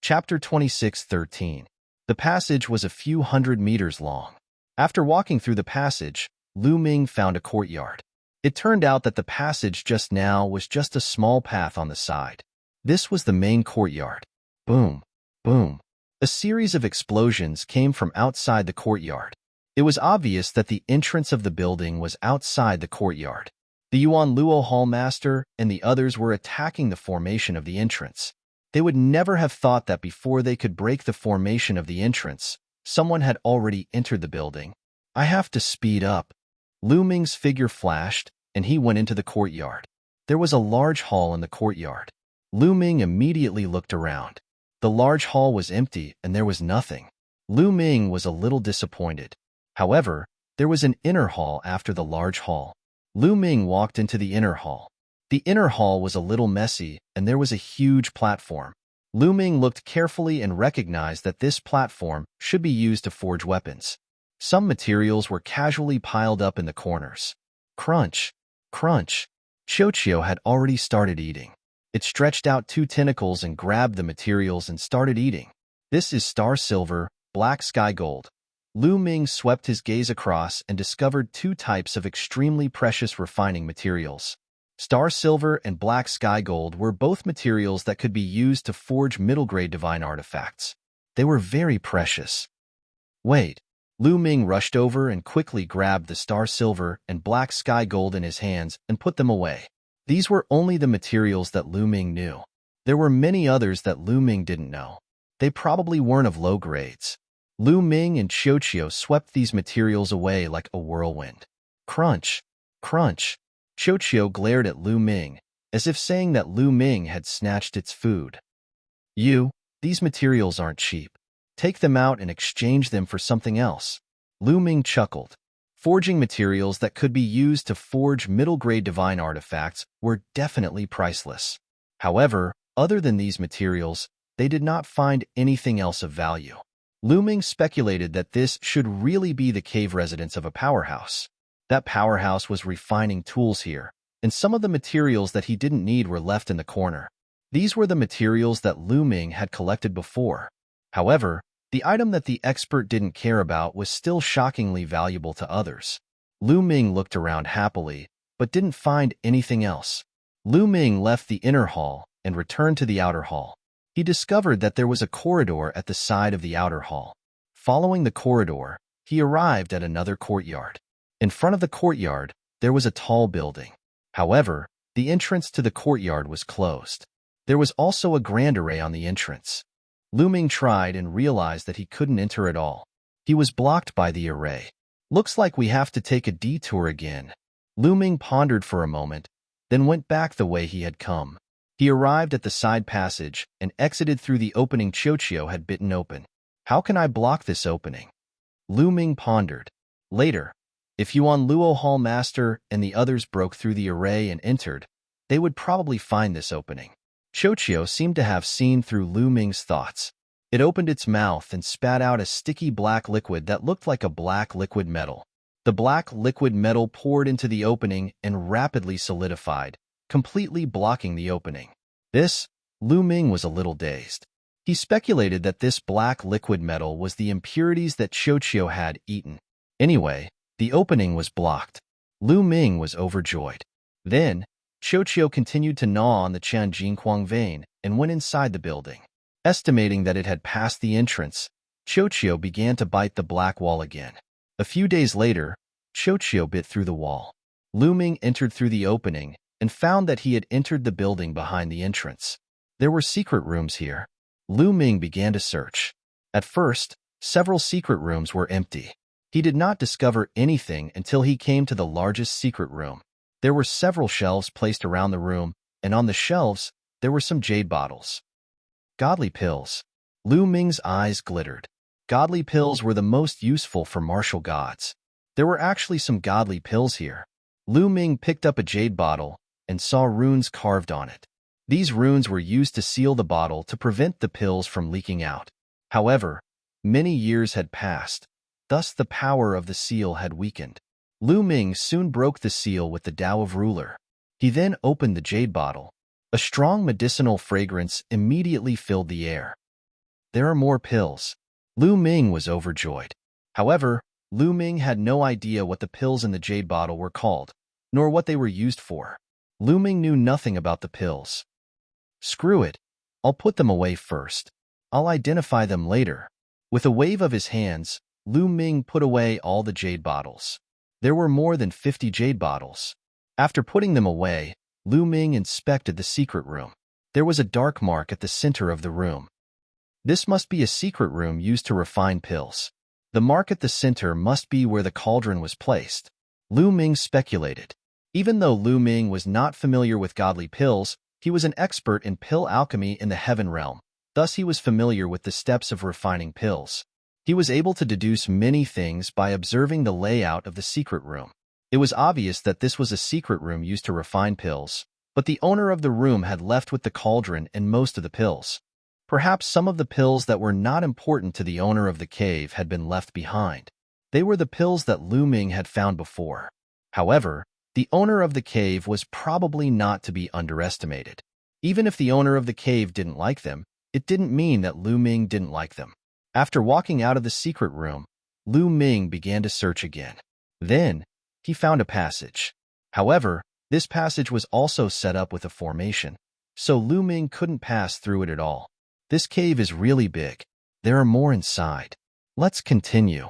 Chapter 26:13. The passage was a few hundred meters long. After walking through the passage, Lu Ming found a courtyard. It turned out that the passage just now was just a small path on the side. This was the main courtyard. Boom, boom. A series of explosions came from outside the courtyard. It was obvious that the entrance of the building was outside the courtyard. The Yuan Luo Hall Master and the others were attacking the formation of the entrance. They would never have thought that before they could break the formation of the entrance, someone had already entered the building. I have to speed up. Lu Ming's figure flashed, and he went into the courtyard. There was a large hall in the courtyard. Lu Ming immediately looked around. The large hall was empty, and there was nothing. Lu Ming was a little disappointed. However, there was an inner hall after the large hall. Lu Ming walked into the inner hall. The inner hall was a little messy, and there was a huge platform. Lu Ming looked carefully and recognized that this platform should be used to forge weapons. Some materials were casually piled up in the corners. Crunch, crunch. Qiuqiu had already started eating. It stretched out two tentacles and grabbed the materials and started eating. This is star silver, black sky gold. Lu Ming swept his gaze across and discovered two types of extremely precious refining materials. Star silver and black sky gold were both materials that could be used to forge middle-grade divine artifacts. They were very precious. Wait. Lu Ming rushed over and quickly grabbed the star silver and black sky gold in his hands and put them away. These were only the materials that Lu Ming knew. There were many others that Lu Ming didn't know. They probably weren't of low grades. Lu Ming and Qiuqiu swept these materials away like a whirlwind. Crunch, crunch. Qiuqiu glared at Lu Ming, as if saying that Lu Ming had snatched its food. These materials aren't cheap. Take them out and exchange them for something else. Lu Ming chuckled. Forging materials that could be used to forge middle-grade divine artifacts were definitely priceless. However, other than these materials, they did not find anything else of value. Lu Ming speculated that this should really be the cave residence of a powerhouse. That powerhouse was refining tools here, and some of the materials that he didn't need were left in the corner. These were the materials that Lu Ming had collected before. However, the item that the expert didn't care about was still shockingly valuable to others. Lu Ming looked around happily, but didn't find anything else. Lu Ming left the inner hall and returned to the outer hall. He discovered that there was a corridor at the side of the outer hall. Following the corridor, he arrived at another courtyard. In front of the courtyard, there was a tall building. However, the entrance to the courtyard was closed. There was also a grand array on the entrance. Lu Ming tried and realized that he couldn't enter at all. He was blocked by the array. Looks like we have to take a detour again. Lu Ming pondered for a moment, then went back the way he had come. He arrived at the side passage and exited through the opening Qiuqiu had bitten open. How can I block this opening? Lu Ming pondered. Later, if Yuan Luo Hall Master and the others broke through the array and entered, they would probably find this opening. Qiuqiu seemed to have seen through Lu Ming's thoughts. It opened its mouth and spat out a sticky black liquid that looked like a black liquid metal. The black liquid metal poured into the opening and rapidly solidified, completely blocking the opening. Lu Ming was a little dazed. He speculated that this black liquid metal was the impurities that Qiuqiu had eaten. Anyway, the opening was blocked. Lu Ming was overjoyed. Then, Qiuqiu continued to gnaw on the Chanjingquang vein and went inside the building. Estimating that it had passed the entrance, Qiuqiu began to bite the black wall again. A few days later, Qiuqiu bit through the wall. Lu Ming entered through the opening and found that he had entered the building behind the entrance. There were secret rooms here. Lu Ming began to search. At first, several secret rooms were empty. He did not discover anything until he came to the largest secret room. There were several shelves placed around the room, and on the shelves, there were some jade bottles. Godly pills. Lu Ming's eyes glittered. Godly pills were the most useful for martial gods. There were actually some godly pills here. Lu Ming picked up a jade bottle and saw runes carved on it. These runes were used to seal the bottle to prevent the pills from leaking out. However, many years had passed. Thus the power of the seal had weakened. Lu Ming soon broke the seal with the Tao of Ruler. He then opened the jade bottle. A strong medicinal fragrance immediately filled the air. there are more pills. Lu Ming was overjoyed. However, Lu Ming had no idea what the pills in the jade bottle were called, nor what they were used for. Lu Ming knew nothing about the pills. Screw it. I'll put them away first. I'll identify them later. With a wave of his hands, Lu Ming put away all the jade bottles. There were more than 50 jade bottles. After putting them away, Lu Ming inspected the secret room. There was a dark mark at the center of the room. This must be a secret room used to refine pills. The mark at the center must be where the cauldron was placed. Lu Ming speculated. Even though Lu Ming was not familiar with godly pills, he was an expert in pill alchemy in the heaven realm. Thus, he was familiar with the steps of refining pills. He was able to deduce many things by observing the layout of the secret room. It was obvious that this was a secret room used to refine pills, but the owner of the room had left with the cauldron and most of the pills. Perhaps some of the pills that were not important to the owner of the cave had been left behind. They were the pills that Lu Ming had found before. However, the owner of the cave was probably not to be underestimated. Even if the owner of the cave didn't like them, it didn't mean that Lu Ming didn't like them. After walking out of the secret room, Lu Ming began to search again. Then, he found a passage. However, this passage was also set up with a formation, so Lu Ming couldn't pass through it at all. This cave is really big. There are more inside. Let's continue.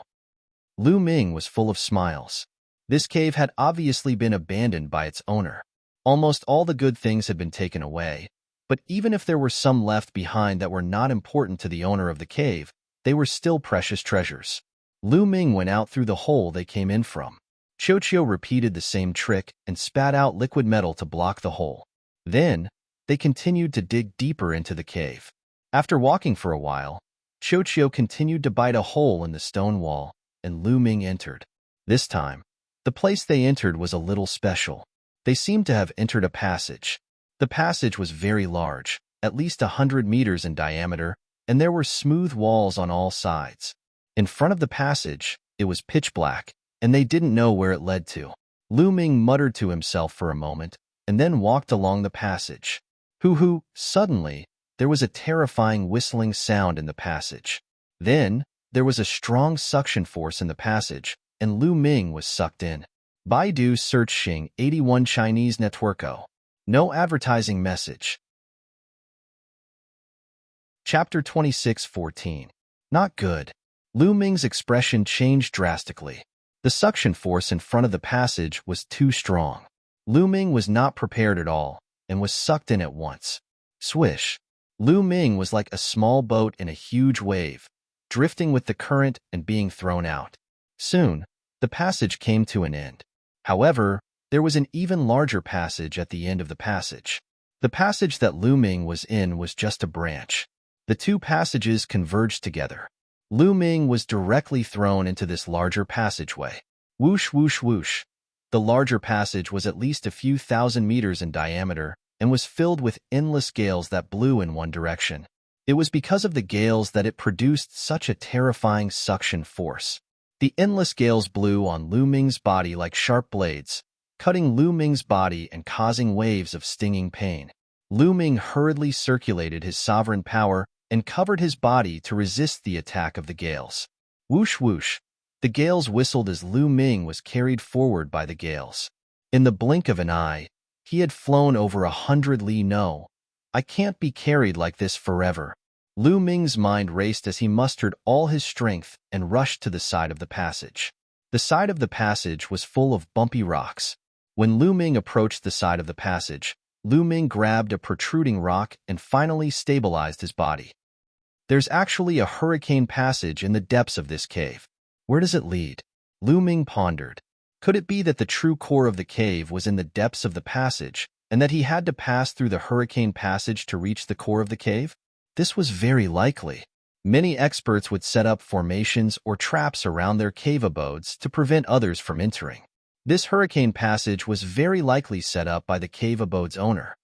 Lu Ming was full of smiles. This cave had obviously been abandoned by its owner. Almost all the good things had been taken away, but even if there were some left behind that were not important to the owner of the cave, they were still precious treasures. Lu Ming went out through the hole they came in from. Qiu repeated the same trick and spat out liquid metal to block the hole. Then, they continued to dig deeper into the cave. After walking for a while, Qiu continued to bite a hole in the stone wall, and Lu Ming entered. This time, the place they entered was a little special. They seemed to have entered a passage. The passage was very large, at least 100 meters in diameter, and there were smooth walls on all sides. In front of the passage, it was pitch black, and they didn't know where it led to. Lu Ming muttered to himself for a moment, and then walked along the passage. Hoo-hoo! Suddenly, there was a terrifying whistling sound in the passage. Then, there was a strong suction force in the passage, and Lu Ming was sucked in. Baidu search Xing 81 Chinese Networko. No advertising message. Chapter 26:14. Not good. Lu Ming's expression changed drastically. The suction force in front of the passage was too strong. Lu Ming was not prepared at all, and was sucked in at once. Swish. Lu Ming was like a small boat in a huge wave, drifting with the current and being thrown out. Soon, the passage came to an end. However, there was an even larger passage at the end of the passage. The passage that Lu Ming was in was just a branch. The two passages converged together. Lu Ming was directly thrown into this larger passageway. Whoosh, whoosh, whoosh. The larger passage was at least a few thousand meters in diameter and was filled with endless gales that blew in one direction. It was because of the gales that it produced such a terrifying suction force. The endless gales blew on Lu Ming's body like sharp blades, cutting Lu Ming's body and causing waves of stinging pain. Lu Ming hurriedly circulated his sovereign power and covered his body to resist the attack of the gales. Whoosh whoosh. The gales whistled as Lu Ming was carried forward by the gales. In the blink of an eye, he had flown over 100 li. No, I can't be carried like this forever. Lu Ming's mind raced as he mustered all his strength and rushed to the side of the passage. The side of the passage was full of bumpy rocks. When Lu Ming approached the side of the passage, Lu Ming grabbed a protruding rock and finally stabilized his body. There's actually a hurricane passage in the depths of this cave. Where does it lead? Lu Ming pondered. Could it be that the true core of the cave was in the depths of the passage, and that he had to pass through the hurricane passage to reach the core of the cave? This was very likely. Many experts would set up formations or traps around their cave abodes to prevent others from entering. This hurricane passage was very likely set up by the cave abode's owner.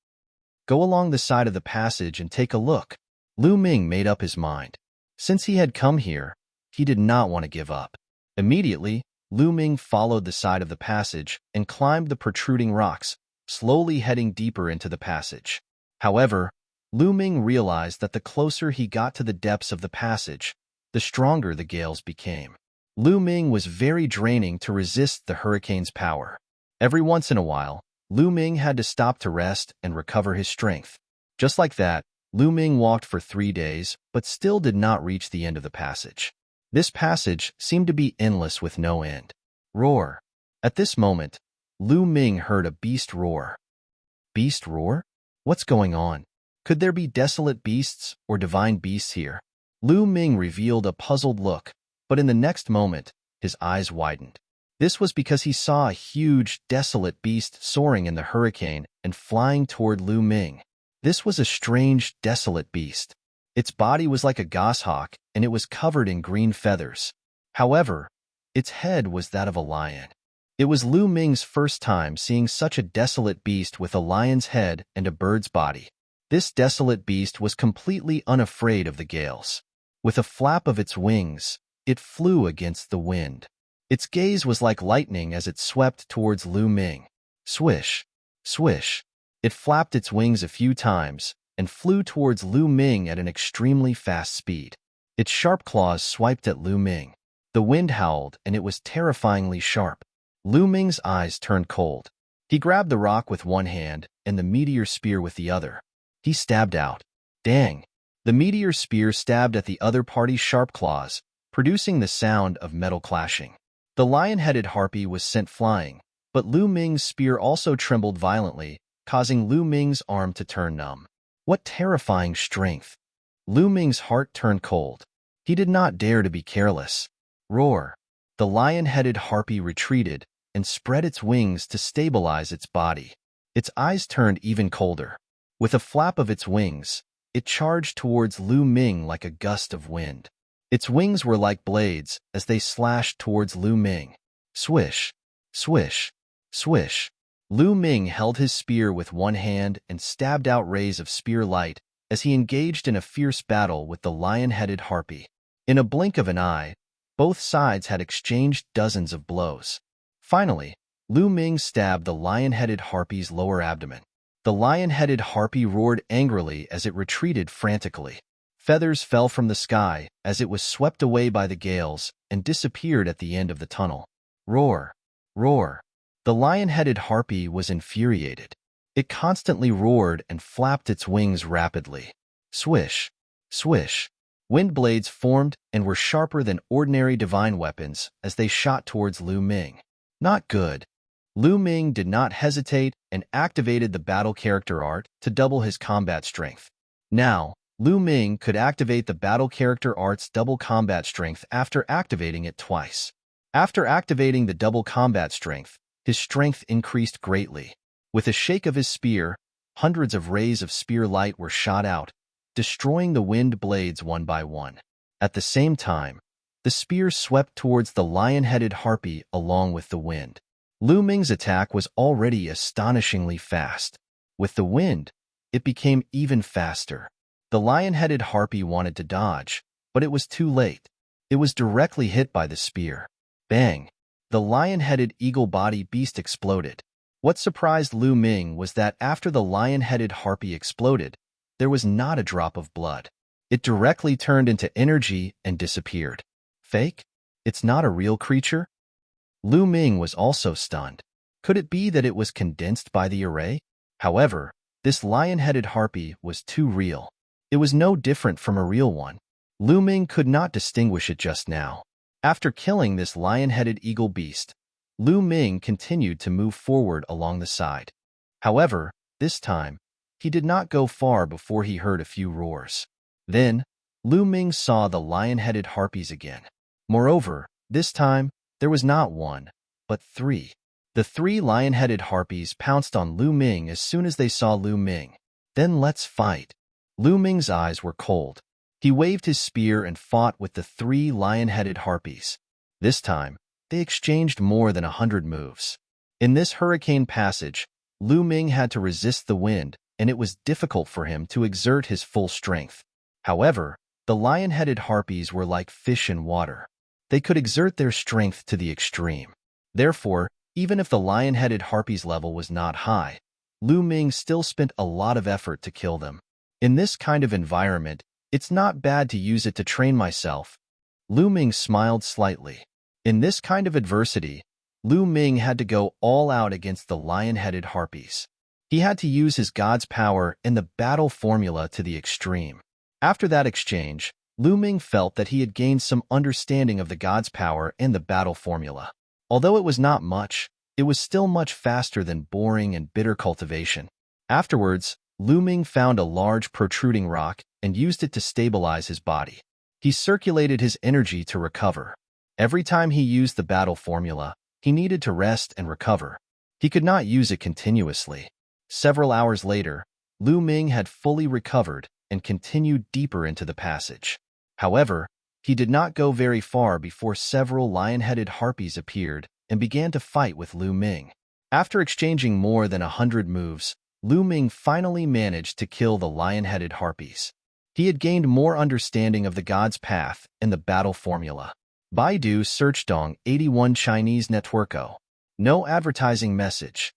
Go along the side of the passage and take a look. Lu Ming made up his mind. Since he had come here, he did not want to give up. Immediately, Lu Ming followed the side of the passage and climbed the protruding rocks, slowly heading deeper into the passage. However, Lu Ming realized that the closer he got to the depths of the passage, the stronger the gales became. Lu Ming was very draining to resist the hurricane's power. Every once in a while, Lu Ming had to stop to rest and recover his strength. Just like that, Lu Ming walked for 3 days, but still did not reach the end of the passage. This passage seemed to be endless with no end. Roar. At this moment, Lu Ming heard a beast roar. Beast roar? What's going on? Could there be desolate beasts or divine beasts here? Lu Ming revealed a puzzled look, but in the next moment, his eyes widened. This was because he saw a huge, desolate beast soaring in the hurricane and flying toward Lu Ming. This was a strange, desolate beast. Its body was like a goshawk, and it was covered in green feathers. However, its head was that of a lion. It was Lu Ming's first time seeing such a desolate beast with a lion's head and a bird's body. This desolate beast was completely unafraid of the gales. With a flap of its wings, it flew against the wind. Its gaze was like lightning as it swept towards Lu Ming. Swish, swish. It flapped its wings a few times and flew towards Lu Ming at an extremely fast speed. Its sharp claws swiped at Lu Ming. The wind howled, and it was terrifyingly sharp. Lu Ming's eyes turned cold. He grabbed the rock with one hand and the meteor spear with the other. He stabbed out. Dang! The meteor spear stabbed at the other party's sharp claws, producing the sound of metal clashing. The lion-headed harpy was sent flying, but Lu Ming's spear also trembled violently, causing Lu Ming's arm to turn numb. What terrifying strength! Lu Ming's heart turned cold. He did not dare to be careless. Roar! The lion-headed harpy retreated and spread its wings to stabilize its body. Its eyes turned even colder. With a flap of its wings, it charged towards Lu Ming like a gust of wind. Its wings were like blades as they slashed towards Lu Ming. Swish, swish, swish. Lu Ming held his spear with one hand and stabbed out rays of spear light as he engaged in a fierce battle with the lion-headed harpy. In a blink of an eye, both sides had exchanged dozens of blows. Finally, Lu Ming stabbed the lion-headed harpy's lower abdomen. The lion-headed harpy roared angrily as it retreated frantically. Feathers fell from the sky as it was swept away by the gales and disappeared at the end of the tunnel. Roar! Roar! The lion-headed harpy was infuriated. It constantly roared and flapped its wings rapidly. Swish! Swish! Wind blades formed and were sharper than ordinary divine weapons as they shot towards Lu Ming. Not good. Lu Ming did not hesitate and activated the battle character art to double his combat strength. Now, Lu Ming could activate the battle character art's double combat strength after activating it twice. After activating the double combat strength, his strength increased greatly. With a shake of his spear, hundreds of rays of spear light were shot out, destroying the wind blades one by one. At the same time, the spear swept towards the lion-headed harpy along with the wind. Lu Ming's attack was already astonishingly fast. With the wind, it became even faster. The lion-headed harpy wanted to dodge, but it was too late. It was directly hit by the spear. Bang! The lion-headed eagle-body beast exploded. What surprised Lu Ming was that after the lion-headed harpy exploded, there was not a drop of blood. It directly turned into energy and disappeared. Fake? It's not a real creature? Lu Ming was also stunned. Could it be that it was condensed by the array? However, this lion-headed harpy was too real. It was no different from a real one. Lu Ming could not distinguish it just now. After killing this lion-headed eagle beast, Lu Ming continued to move forward along the side. However, this time, he did not go far before he heard a few roars. Then, Lu Ming saw the lion-headed harpies again. Moreover, this time, there was not one, but 3. The 3 lion-headed harpies pounced on Lu Ming as soon as they saw Lu Ming. Then let's fight. Lu Ming's eyes were cold. He waved his spear and fought with the 3 lion-headed harpies. This time, they exchanged more than 100 moves. In this hurricane passage, Lu Ming had to resist the wind, and it was difficult for him to exert his full strength. However, the lion-headed harpies were like fish in water. They could exert their strength to the extreme. Therefore, even if the lion-headed harpies' level was not high, Lu Ming still spent a lot of effort to kill them. In this kind of environment, it's not bad to use it to train myself. Lu Ming smiled slightly. In this kind of adversity, Lu Ming had to go all out against the lion-headed harpies. He had to use his god's power and the battle formula to the extreme. After that exchange, Lu Ming felt that he had gained some understanding of the god's power and the battle formula. Although it was not much, it was still much faster than boring and bitter cultivation. Afterwards, Lu Ming found a large protruding rock and used it to stabilize his body. He circulated his energy to recover. Every time he used the battle formula, he needed to rest and recover. He could not use it continuously. Several hours later, Lu Ming had fully recovered and continued deeper into the passage. However, he did not go very far before several lion-headed harpies appeared and began to fight with Lu Ming. After exchanging more than 100 moves, Lu Ming finally managed to kill the lion-headed harpies. He had gained more understanding of the god's path and the battle formula. Baidu search Dong 81 Chinese Networko. No advertising message.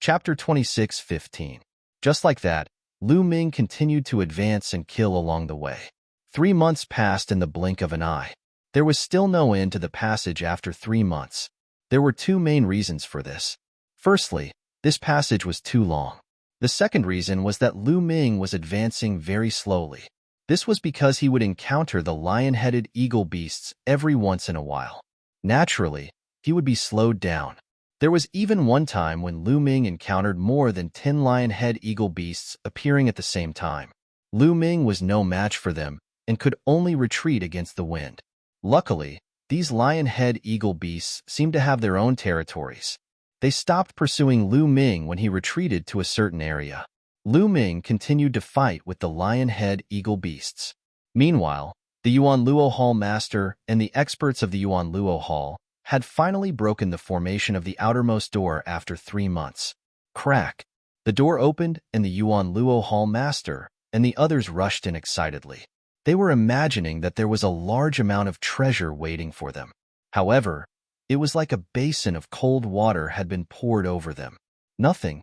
Chapter 26:15. Just like that, Lu Ming continued to advance and kill along the way. 3 months passed in the blink of an eye. There was still no end to the passage after 3 months. There were 2 main reasons for this. Firstly, this passage was too long. The second reason was that Lu Ming was advancing very slowly. This was because he would encounter the lion-headed eagle beasts every once in a while. Naturally, he would be slowed down. There was even one time when Lu Ming encountered more than 10 lion-head eagle beasts appearing at the same time. Lu Ming was no match for them and could only retreat against the wind. Luckily, these lion-head eagle beasts seemed to have their own territories. They stopped pursuing Lu Ming when he retreated to a certain area. Lu Ming continued to fight with the lion-head eagle beasts. Meanwhile, the Yuan Luo Hall master and the experts of the Yuan Luo Hall had finally broken the formation of the outermost door after 3 months. Crack! The door opened and the Yuan Luo Hall master and the others rushed in excitedly. They were imagining that there was a large amount of treasure waiting for them. However, it was like a basin of cold water had been poured over them. Nothing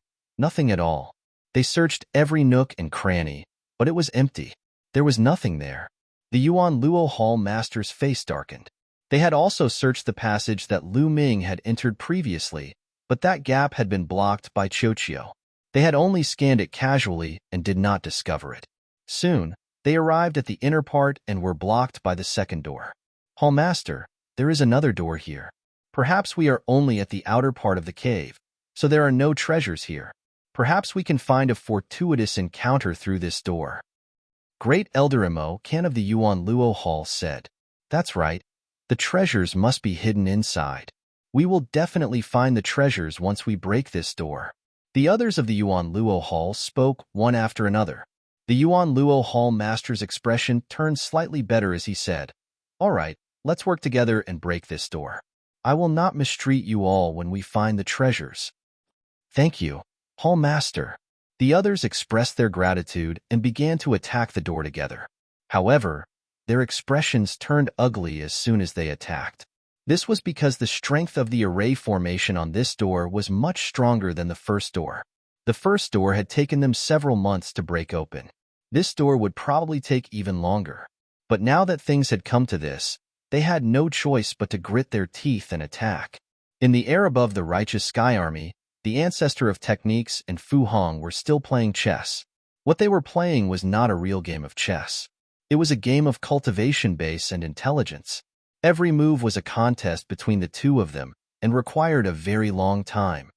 at all. They searched every nook and cranny, but it was empty. There was nothing there. The Yuan Luo Hall master's face darkened. They had also searched the passage that Lu Ming had entered previously, but that gap had been blocked by Qiuqiu. They had only scanned it casually and did not discover it. Soon, they arrived at the inner part and were blocked by the second door. Hall master, there is another door here. Perhaps we are only at the outer part of the cave, so there are no treasures here. Perhaps we can find a fortuitous encounter through this door. Great Elder Imo Kan of the Yuan Luo Hall said, "That's right. The treasures must be hidden inside. We will definitely find the treasures once we break this door." The others of the Yuan Luo Hall spoke one after another. The Yuan Luo Hall master's expression turned slightly better as he said, "All right, let's work together and break this door. I will not mistreat you all when we find the treasures." "Thank you, Hall master." The others expressed their gratitude and began to attack the door together. However, their expressions turned ugly as soon as they attacked. This was because the strength of the array formation on this door was much stronger than the first door. The first door had taken them several months to break open. This door would probably take even longer. But now that things had come to this, they had no choice but to grit their teeth and attack. In the air above the righteous Sky Army, the ancestor of techniques and Fu Hong were still playing chess. What they were playing was not a real game of chess. It was a game of cultivation base and intelligence. Every move was a contest between the two of them and required a very long time.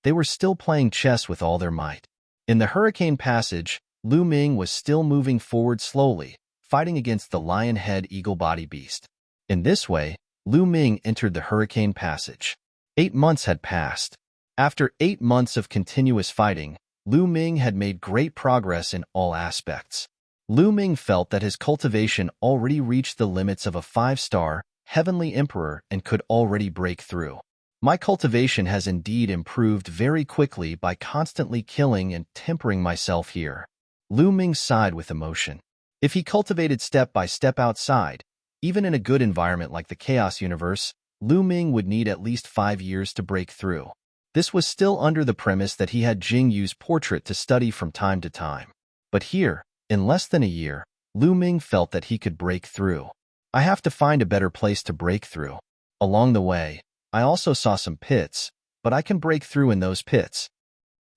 They were still playing chess with all their might. In the Hurricane Passage, Lu Ming was still moving forward slowly, fighting against the lion-head eagle-body beast. In this way, Lu Ming entered the Hurricane Passage. 8 months had passed. After 8 months of continuous fighting, Lu Ming had made great progress in all aspects. Lu Ming felt that his cultivation already reached the limits of a 5-star, heavenly emperor and could already break through. My cultivation has indeed improved very quickly by constantly killing and tempering myself here. Lu Ming sighed with emotion. If he cultivated step by step outside, even in a good environment like the Chaos Universe, Lu Ming would need at least 5 years to break through. This was still under the premise that he had Jing Yu's portrait to study from time to time. But here, in less than a year, Lu Ming felt that he could break through. I have to find a better place to break through. Along the way, I also saw some pits, but I can break through in those pits.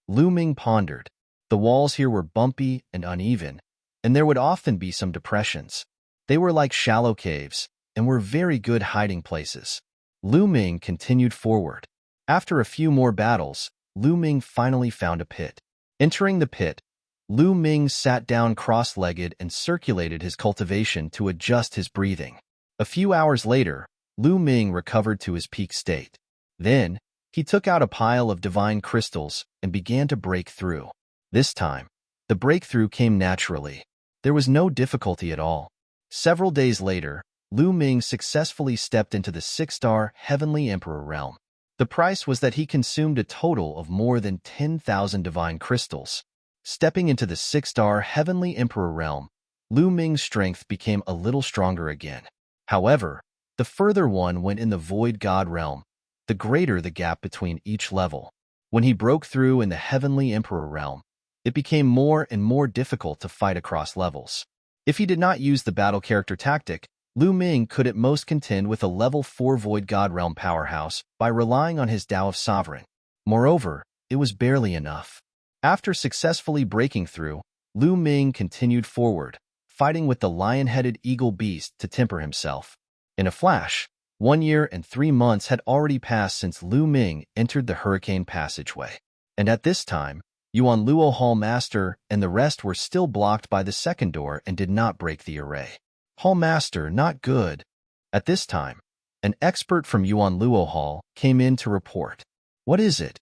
Lu Ming pondered. The walls here were bumpy and uneven, and there would often be some depressions. They were like shallow caves, and were very good hiding places. Lu Ming continued forward. After a few more battles, Lu Ming finally found a pit. Entering the pit, Lu Ming sat down cross-legged and circulated his cultivation to adjust his breathing. A few hours later, Lu Ming recovered to his peak state. Then, he took out a pile of divine crystals and began to break through. This time, the breakthrough came naturally. There was no difficulty at all. Several days later, Lu Ming successfully stepped into the 6-star Heavenly Emperor realm. The price was that he consumed a total of more than 10,000 divine crystals. Stepping into the 6-star Heavenly Emperor realm, Lu Ming's strength became a little stronger again. However, the further one went in the Void God realm, the greater the gap between each level. When he broke through in the Heavenly Emperor realm, it became more and more difficult to fight across levels. If he did not use the battle character tactic, Lu Ming could at most contend with a level 4 Void God realm powerhouse by relying on his Tao of Sovereign. Moreover, it was barely enough. After successfully breaking through, Lu Ming continued forward, fighting with the lion-headed eagle beast to temper himself. In a flash, 1 year and 3 months had already passed since Lu Ming entered the Hurricane Passageway. And at this time, Yuan Luo Hall Master and the rest were still blocked by the second door and did not break the array. Hall Master, not good. At this time, an expert from Yuan Luo Hall came in to report. What is it?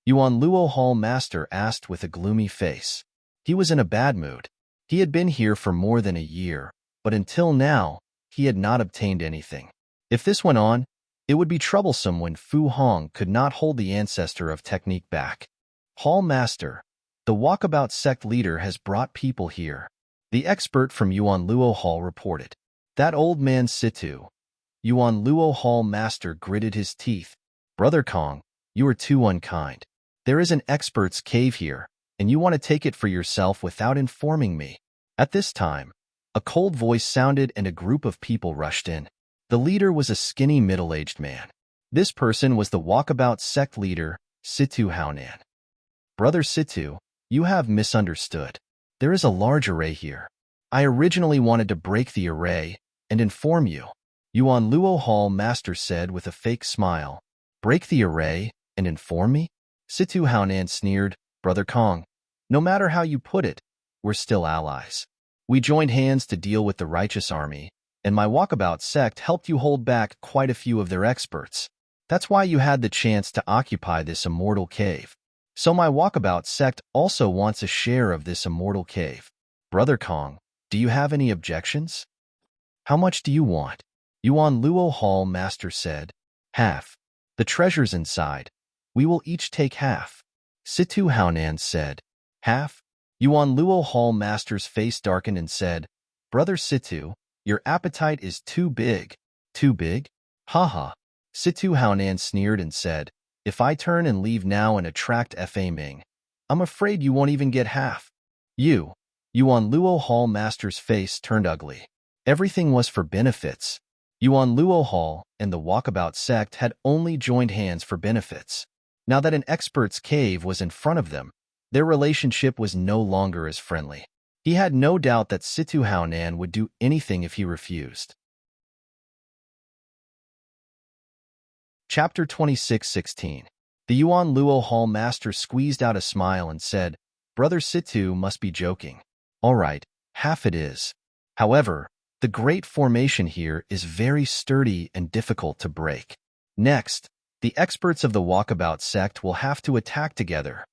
Yuan Luo Hall Master asked with a gloomy face. He was in a bad mood. He had been here for more than a year, but until now, he had not obtained anything. If this went on, it would be troublesome when Fu Hong could not hold the ancestor of technique back. Hall Master, the walkabout sect leader has brought people here. The expert from Yuan Luo Hall reported. That old man Situ. Yuan Luo Hall Master gritted his teeth. Brother Kong, you are too unkind. There is an expert's cave here, and you want to take it for yourself without informing me. At this time, a cold voice sounded and a group of people rushed in. The leader was a skinny middle-aged man. This person was the walkabout sect leader, Situ Haonan. Brother Situ, you have misunderstood. There is a large array here. I originally wanted to break the array and inform you. Yuan Luo Hall Master said with a fake smile. Break the array and inform me? Situ Haonan sneered. Brother Kong, no matter how you put it, we're still allies. We joined hands to deal with the righteous army, and my walkabout sect helped you hold back quite a few of their experts. That's why you had the chance to occupy this immortal cave. So my walkabout sect also wants a share of this immortal cave. Brother Kong, do you have any objections? How much do you want? Yuan Luo Hall Master said. Half. The treasures inside. We will each take half. Situ Haonan said. Half? Yuan Luo Hall Master's face darkened and said, Brother Situ, your appetite is too big. Too big? Haha. Situ Haonan sneered and said, If I turn and leave now and attract Fa Ming, I'm afraid you won't even get half. Yuan Luo Hall Master's face turned ugly. Everything was for benefits. Yuan Luo Hall and the walkabout sect had only joined hands for benefits. Now that an expert's cave was in front of them, their relationship was no longer as friendly. He had no doubt that Situ Haonan would do anything if he refused. Chapter 26:16. The Yuan Luo Hall Master squeezed out a smile and said, Brother Situ must be joking. All right, half it is. However, the great formation here is very sturdy and difficult to break. Next, the experts of the walkabout sect will have to attack together.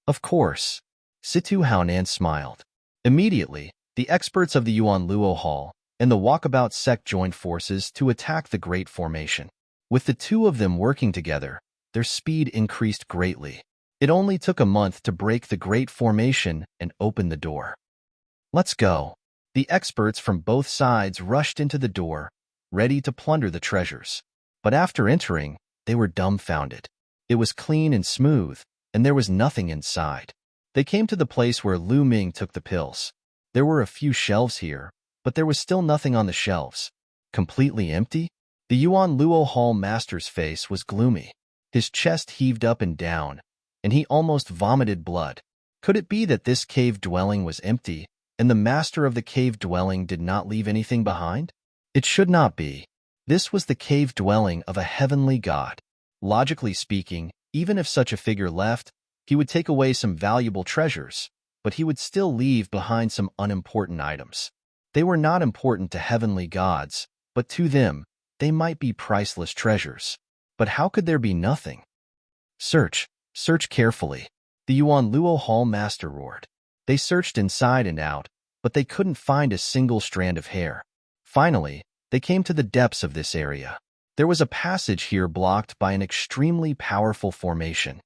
Of course. Situ Haonan smiled. Immediately, the experts of the Yuan Luo Hall and the walkabout sect joined forces to attack the great formation. With the two of them working together, their speed increased greatly. It only took a month to break the great formation and open the door. Let's go. The experts from both sides rushed into the door, ready to plunder the treasures. But after entering, they were dumbfounded. It was clean and smooth, and there was nothing inside. They came to the place where Lu Ming took the pills. There were a few shelves here, but there was still nothing on the shelves. Completely empty? The Yuan Luo Hall master's face was gloomy. His chest heaved up and down, and he almost vomited blood. Could it be that this cave dwelling was empty, and the master of the cave dwelling did not leave anything behind? It should not be. This was the cave dwelling of a heavenly god. Logically speaking, even if such a figure left, he would take away some valuable treasures, but he would still leave behind some unimportant items. They were not important to heavenly gods, but to them, they might be priceless treasures. But how could there be nothing? Search carefully. The Yuan Luo Hall master roared. They searched inside and out, but they couldn't find a single strand of hair. Finally, they came to the depths of this area. There was a passage here blocked by an extremely powerful formation.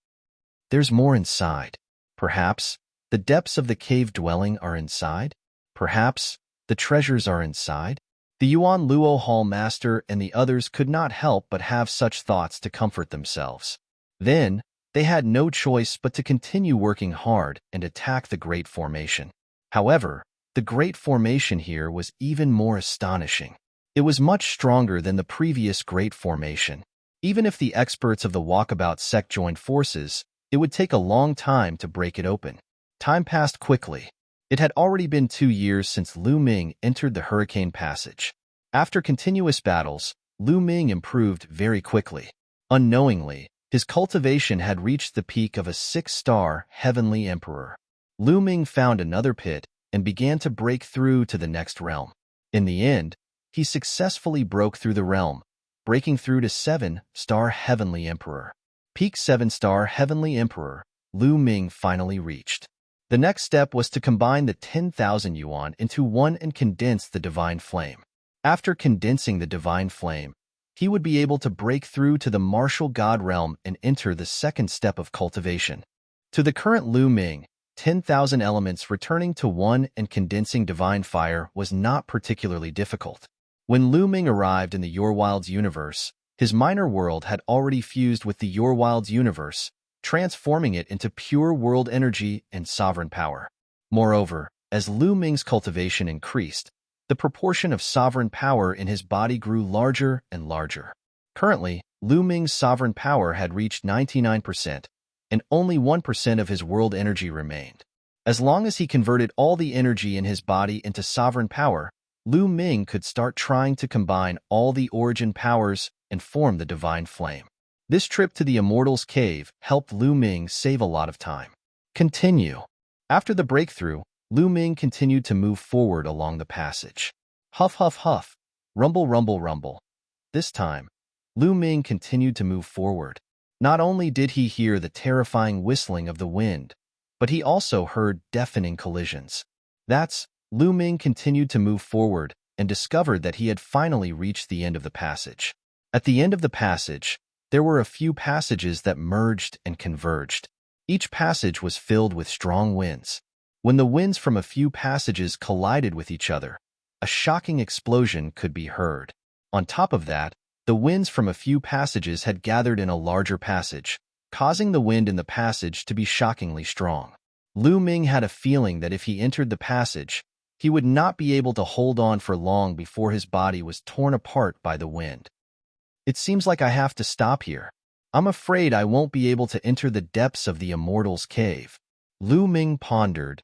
There's more inside. Perhaps the depths of the cave dwelling are inside? Perhaps the treasures are inside? The Yuan Luo Hall master and the others could not help but have such thoughts to comfort themselves. Then, they had no choice but to continue working hard and attack the Great Formation. However, the Great Formation here was even more astonishing. It was much stronger than the previous Great Formation. Even if the experts of the Walkabout sect joined forces, it would take a long time to break it open. Time passed quickly. It had already been 2 years since Lu Ming entered the Hurricane Passage. After continuous battles, Lu Ming improved very quickly. Unknowingly, his cultivation had reached the peak of a 6-star heavenly emperor. Lu Ming found another pit and began to break through to the next realm. In the end, he successfully broke through the realm, breaking through to 7-star heavenly emperor. Peak 7-star heavenly emperor, Lu Ming finally reached. The next step was to combine the 10,000 yuan into one and condense the divine flame. After condensing the divine flame, he would be able to break through to the martial god realm and enter the second step of cultivation. To the current Lu Ming, 10,000 elements returning to one and condensing divine fire was not particularly difficult. When Lu Ming arrived in the Your Wilds universe, his minor world had already fused with the Your Wilds universe, transforming it into pure world energy and sovereign power. Moreover, as Lu Ming's cultivation increased, the proportion of sovereign power in his body grew larger and larger. Currently, Lu Ming's sovereign power had reached 99%, and only 1% of his world energy remained. As long as he converted all the energy in his body into sovereign power, Lu Ming could start trying to combine all the origin powers and form the divine flame. This trip to the Immortals Cave helped Lu Ming save a lot of time. Continue. After the breakthrough, Lu Ming continued to move forward along the passage. Huff, huff, huff. Rumble, rumble, rumble. This time, Lu Ming continued to move forward. Not only did he hear the terrifying whistling of the wind, but he also heard deafening collisions. Lu Ming continued to move forward and discovered that he had finally reached the end of the passage. At the end of the passage, there were a few passages that merged and converged. Each passage was filled with strong winds. When the winds from a few passages collided with each other, a shocking explosion could be heard. On top of that, the winds from a few passages had gathered in a larger passage, causing the wind in the passage to be shockingly strong. Lu Ming had a feeling that if he entered the passage, he would not be able to hold on for long before his body was torn apart by the wind. It seems like I have to stop here. I'm afraid I won't be able to enter the depths of the Immortals Cave. Lu Ming pondered.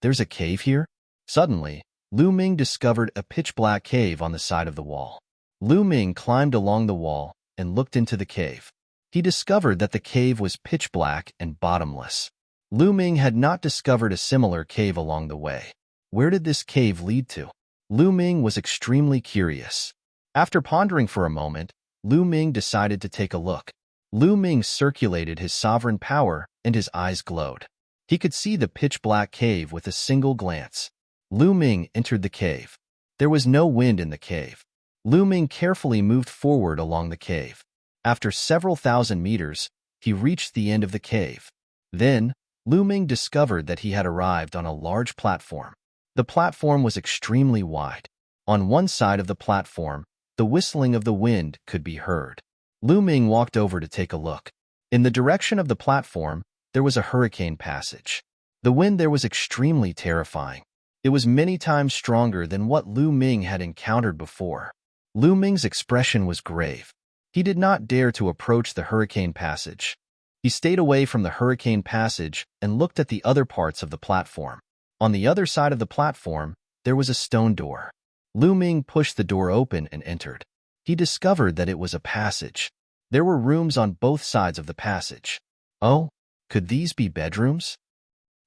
There's a cave here? Suddenly, Lu Ming discovered a pitch-black cave on the side of the wall. Lu Ming climbed along the wall and looked into the cave. He discovered that the cave was pitch-black and bottomless. Lu Ming had not discovered a similar cave along the way. Where did this cave lead to? Lu Ming was extremely curious. After pondering for a moment, Lu Ming decided to take a look. Lu Ming circulated his sovereign power and his eyes glowed. He could see the pitch-black cave with a single glance. Lu Ming entered the cave. There was no wind in the cave. Lu Ming carefully moved forward along the cave. After several thousand meters, he reached the end of the cave. Then, Lu Ming discovered that he had arrived on a large platform. The platform was extremely wide. On one side of the platform, the whistling of the wind could be heard. Lu Ming walked over to take a look. In the direction of the platform, there was a hurricane passage. The wind there was extremely terrifying. It was many times stronger than what Lu Ming had encountered before. Lu Ming's expression was grave. He did not dare to approach the hurricane passage. He stayed away from the hurricane passage and looked at the other parts of the platform. On the other side of the platform, there was a stone door. Lu Ming pushed the door open and entered. He discovered that it was a passage. There were rooms on both sides of the passage. Oh, could these be bedrooms?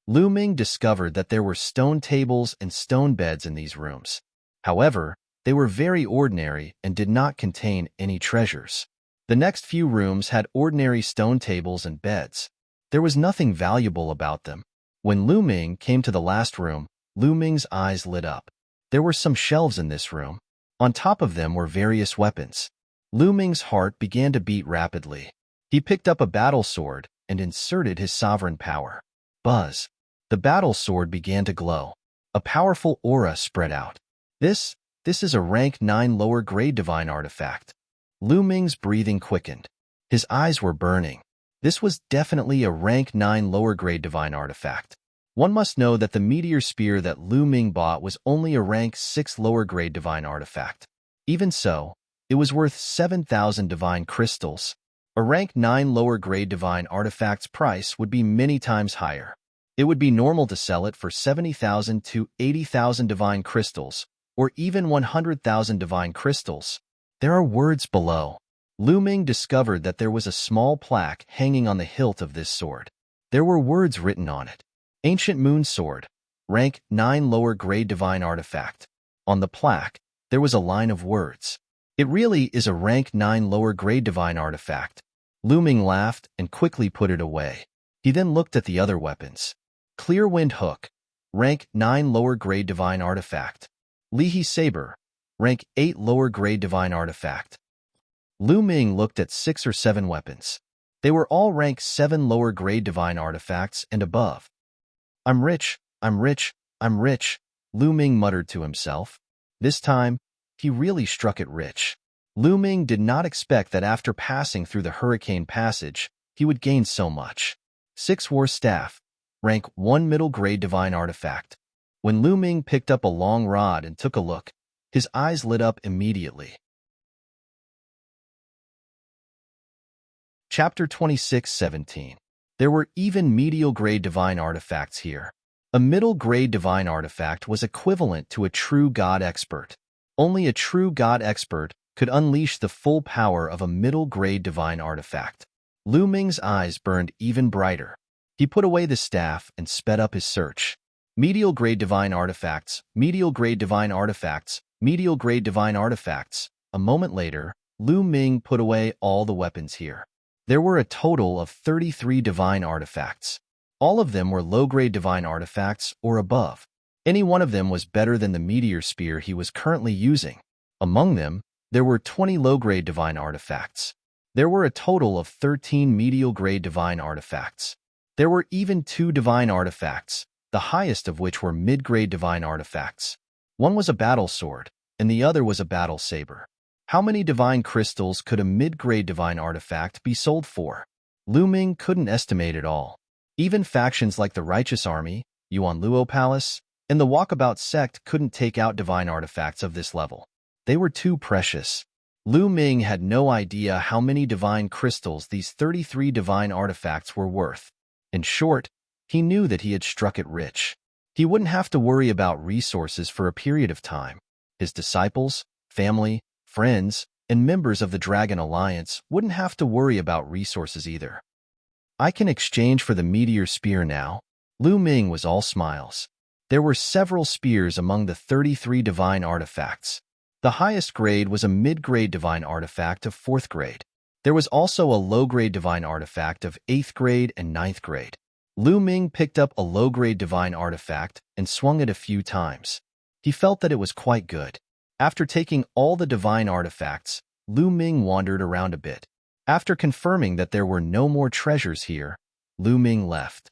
Lu Ming discovered that there were stone tables and stone beds in these rooms. However, they were very ordinary and did not contain any treasures. The next few rooms had ordinary stone tables and beds. There was nothing valuable about them. When Lu Ming came to the last room, Lu Ming's eyes lit up. There were some shelves in this room. On top of them were various weapons. Lu Ming's heart began to beat rapidly. He picked up a battle sword and inserted his sovereign power. Buzz. The battle sword began to glow. A powerful aura spread out. This is a rank 9 lower grade divine artifact. Lu Ming's breathing quickened. His eyes were burning. This was definitely a rank 9 lower grade divine artifact. One must know that the meteor spear that Lu Ming bought was only a rank 6 lower grade divine artifact. Even so, it was worth 7,000 divine crystals. A rank 9 lower grade divine artifact's price would be many times higher. It would be normal to sell it for 70,000 to 80,000 divine crystals, or even 100,000 divine crystals. There are words below. Lu Ming discovered that there was a small plaque hanging on the hilt of this sword. There were words written on it. Ancient Moon Sword, rank 9 lower grade divine artifact. On the plaque, there was a line of words. It really is a rank 9 lower grade divine artifact. Lu Ming laughed and quickly put it away. He then looked at the other weapons. Clear Wind Hook, rank 9 lower grade divine artifact. Lihi Saber, rank 8 lower grade divine artifact. Lu Ming looked at 6 or 7 weapons. They were all rank 7 lower grade divine artifacts and above. I'm rich, I'm rich, I'm rich, Lu Ming muttered to himself. This time, he really struck it rich. Lu Ming did not expect that after passing through the hurricane passage, he would gain so much. 6 War Staff, rank 1 middle grade divine artifact. When Lu Ming picked up a long rod and took a look, his eyes lit up immediately. Chapter 26:17. There were even medial grade divine artifacts here. A middle grade divine artifact was equivalent to a true god expert. Only a true god expert could unleash the full power of a middle grade divine artifact. Lu Ming's eyes burned even brighter. He put away the staff and sped up his search. Medial grade divine artifacts, medial grade divine artifacts, medial grade divine artifacts. A moment later, Lu Ming put away all the weapons here. There were a total of 33 divine artifacts. All of them were low-grade divine artifacts or above. Any one of them was better than the meteor spear he was currently using. Among them, there were 20 low-grade divine artifacts. There were a total of 13 medial-grade divine artifacts. There were even 2 divine artifacts, the highest of which were mid-grade divine artifacts. One was a battle sword, and the other was a battle saber. How many divine crystals could a mid-grade divine artifact be sold for? Lu Ming couldn't estimate it all. Even factions like the Righteous Army, Yuan Luo Palace, and the Walkabout sect couldn't take out divine artifacts of this level. They were too precious. Lu Ming had no idea how many divine crystals these 33 divine artifacts were worth. In short, he knew that he had struck it rich. He wouldn't have to worry about resources for a period of time. His disciples, family, friends, and members of the Dragon Alliance wouldn't have to worry about resources either. I can exchange for the meteor spear now. Lu Ming was all smiles. There were several spears among the 33 divine artifacts. The highest grade was a mid-grade divine artifact of 4th grade. There was also a low-grade divine artifact of 8th grade and 9th grade. Lu Ming picked up a low-grade divine artifact and swung it a few times. He felt that it was quite good. After taking all the divine artifacts, Lu Ming wandered around a bit. After confirming that there were no more treasures here, Lu Ming left.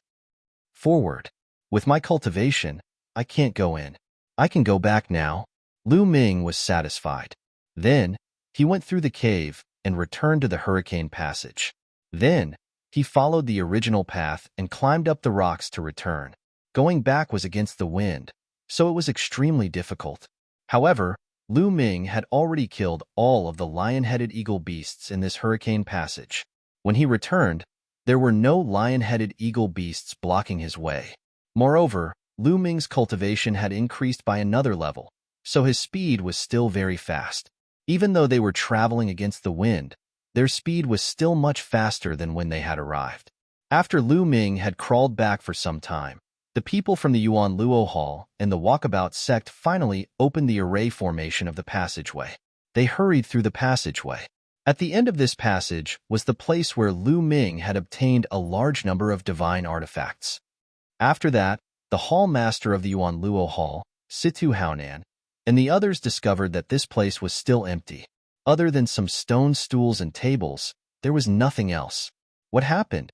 Forward. With my cultivation, I can't go in. I can go back now. Lu Ming was satisfied. Then, he went through the cave and returned to the hurricane passage. Then, He followed the original path and climbed up the rocks to return. Going back was against the wind, so it was extremely difficult. However, Lu Ming had already killed all of the lion-headed eagle beasts in this hurricane passage. When he returned, there were no lion-headed eagle beasts blocking his way. Moreover, Lu Ming's cultivation had increased by another level, so his speed was still very fast. Even though they were traveling against the wind, their speed was still much faster than when they had arrived. After Lu Ming had crawled back for some time, the people from the Yuan Luo Hall and the Walkabout sect finally opened the array formation of the passageway. They hurried through the passageway. At the end of this passage was the place where Lu Ming had obtained a large number of divine artifacts. After that, the hall master of the Yuan Luo Hall, Situ Haonan, and the others discovered that this place was still empty. Other than some stone stools and tables, there was nothing else. What happened?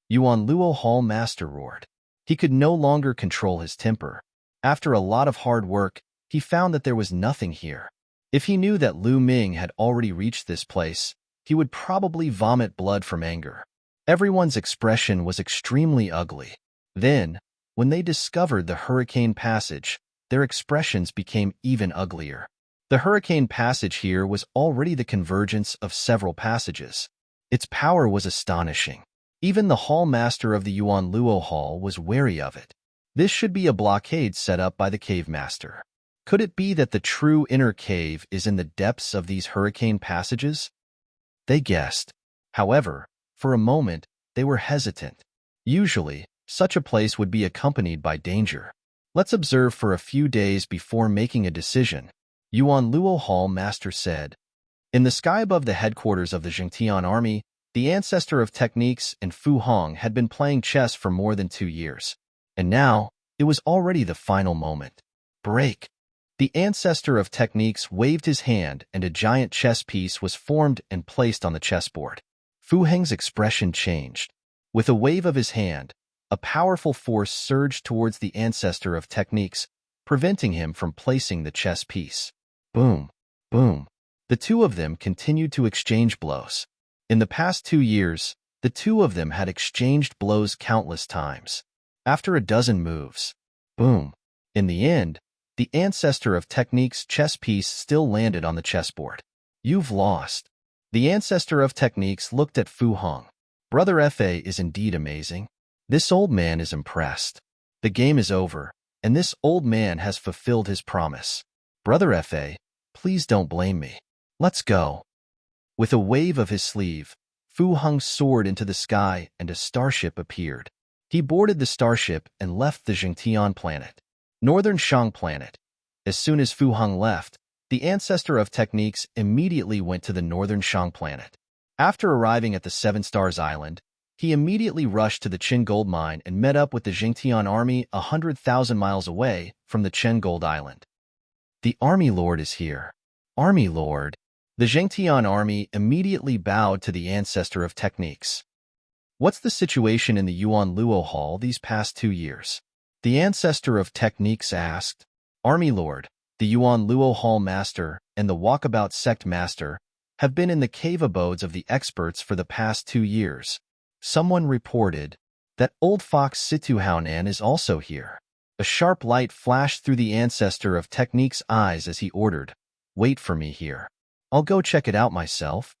Yuan Luo Hall master roared. He could no longer control his temper. After a lot of hard work, he found that there was nothing here. If he knew that Lu Ming had already reached this place, he would probably vomit blood from anger. Everyone's expression was extremely ugly. Then, when they discovered the hurricane passage, their expressions became even uglier. The hurricane passage here was already the convergence of several passages. Its power was astonishing. Even the hall master of the Yuan Luo Hall was wary of it. This should be a blockade set up by the cave master. Could it be that the true inner cave is in the depths of these hurricane passages? They guessed. However, for a moment, they were hesitant. Usually, such a place would be accompanied by danger. Let's observe for a few days before making a decision, Yuan Luo Hall master said. In the sky above the headquarters of the Jingtian army, the ancestor of techniques and Fu Hong had been playing chess for more than 2 years. And now, it was already the final moment. Break! The ancestor of techniques waved his hand and a giant chess piece was formed and placed on the chessboard. Fu Heng's expression changed. With a wave of his hand, a powerful force surged towards the ancestor of techniques, preventing him from placing the chess piece. Boom! Boom! The two of them continued to exchange blows. In the past 2 years, the two of them had exchanged blows countless times. After a dozen moves, boom! In the end, the ancestor of technique's chess piece still landed on the chessboard. You've lost. The ancestor of techniques looked at Fu Hong. Brother Fa is indeed amazing. This old man is impressed. The game is over, and this old man has fulfilled his promise. Brother Fa, please don't blame me. Let's go. With a wave of his sleeve, Fu Hong soared into the sky and a starship appeared. He boarded the starship and left the Jingtian planet, Northern Shang planet. As soon as Fu Hong left, the ancestor of techniques immediately went to the Northern Shang planet. After arriving at the Seven Stars Island, he immediately rushed to the Qin Gold Mine and met up with the Jingtian army 100,000 miles away from the Chen Gold Island. The Army Lord is here. Army Lord. The Jingtian army immediately bowed to the ancestor of techniques. What's the situation in the Yuan Luo Hall these past 2 years? The ancestor of techniques asked. Army Lord, the Yuan Luo Hall master, and the Walkabout sect master have been in the cave abodes of the experts for the past 2 years. Someone reported that old fox Situ Haonan is also here. A sharp light flashed through the ancestor of techniques' eyes as he ordered, "Wait for me here. I'll go check it out myself."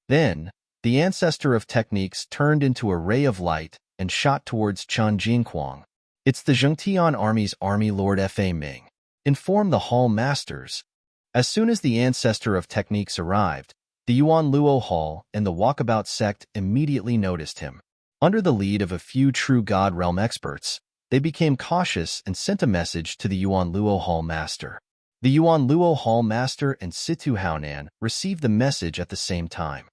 Then, the ancestor of techniques turned into a ray of light and shot towards Chen Jingquang. It's the Jingtian army's army lord Fa Ming. Inform the hall masters. As soon as the ancestor of techniques arrived, the Yuan Luo Hall and the Walkabout sect immediately noticed him. Under the lead of a few true God Realm experts, they became cautious and sent a message to the Yuan Luo Hall master. The Yuan Luo Hall master and Situ Haonan received the message at the same time.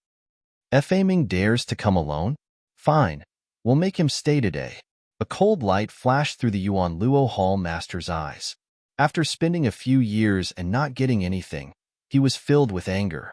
Fa Ming dares to come alone? Fine, we'll make him stay today. A cold light flashed through the Yuan Luo Hall master's eyes. After spending a few years and not getting anything, he was filled with anger.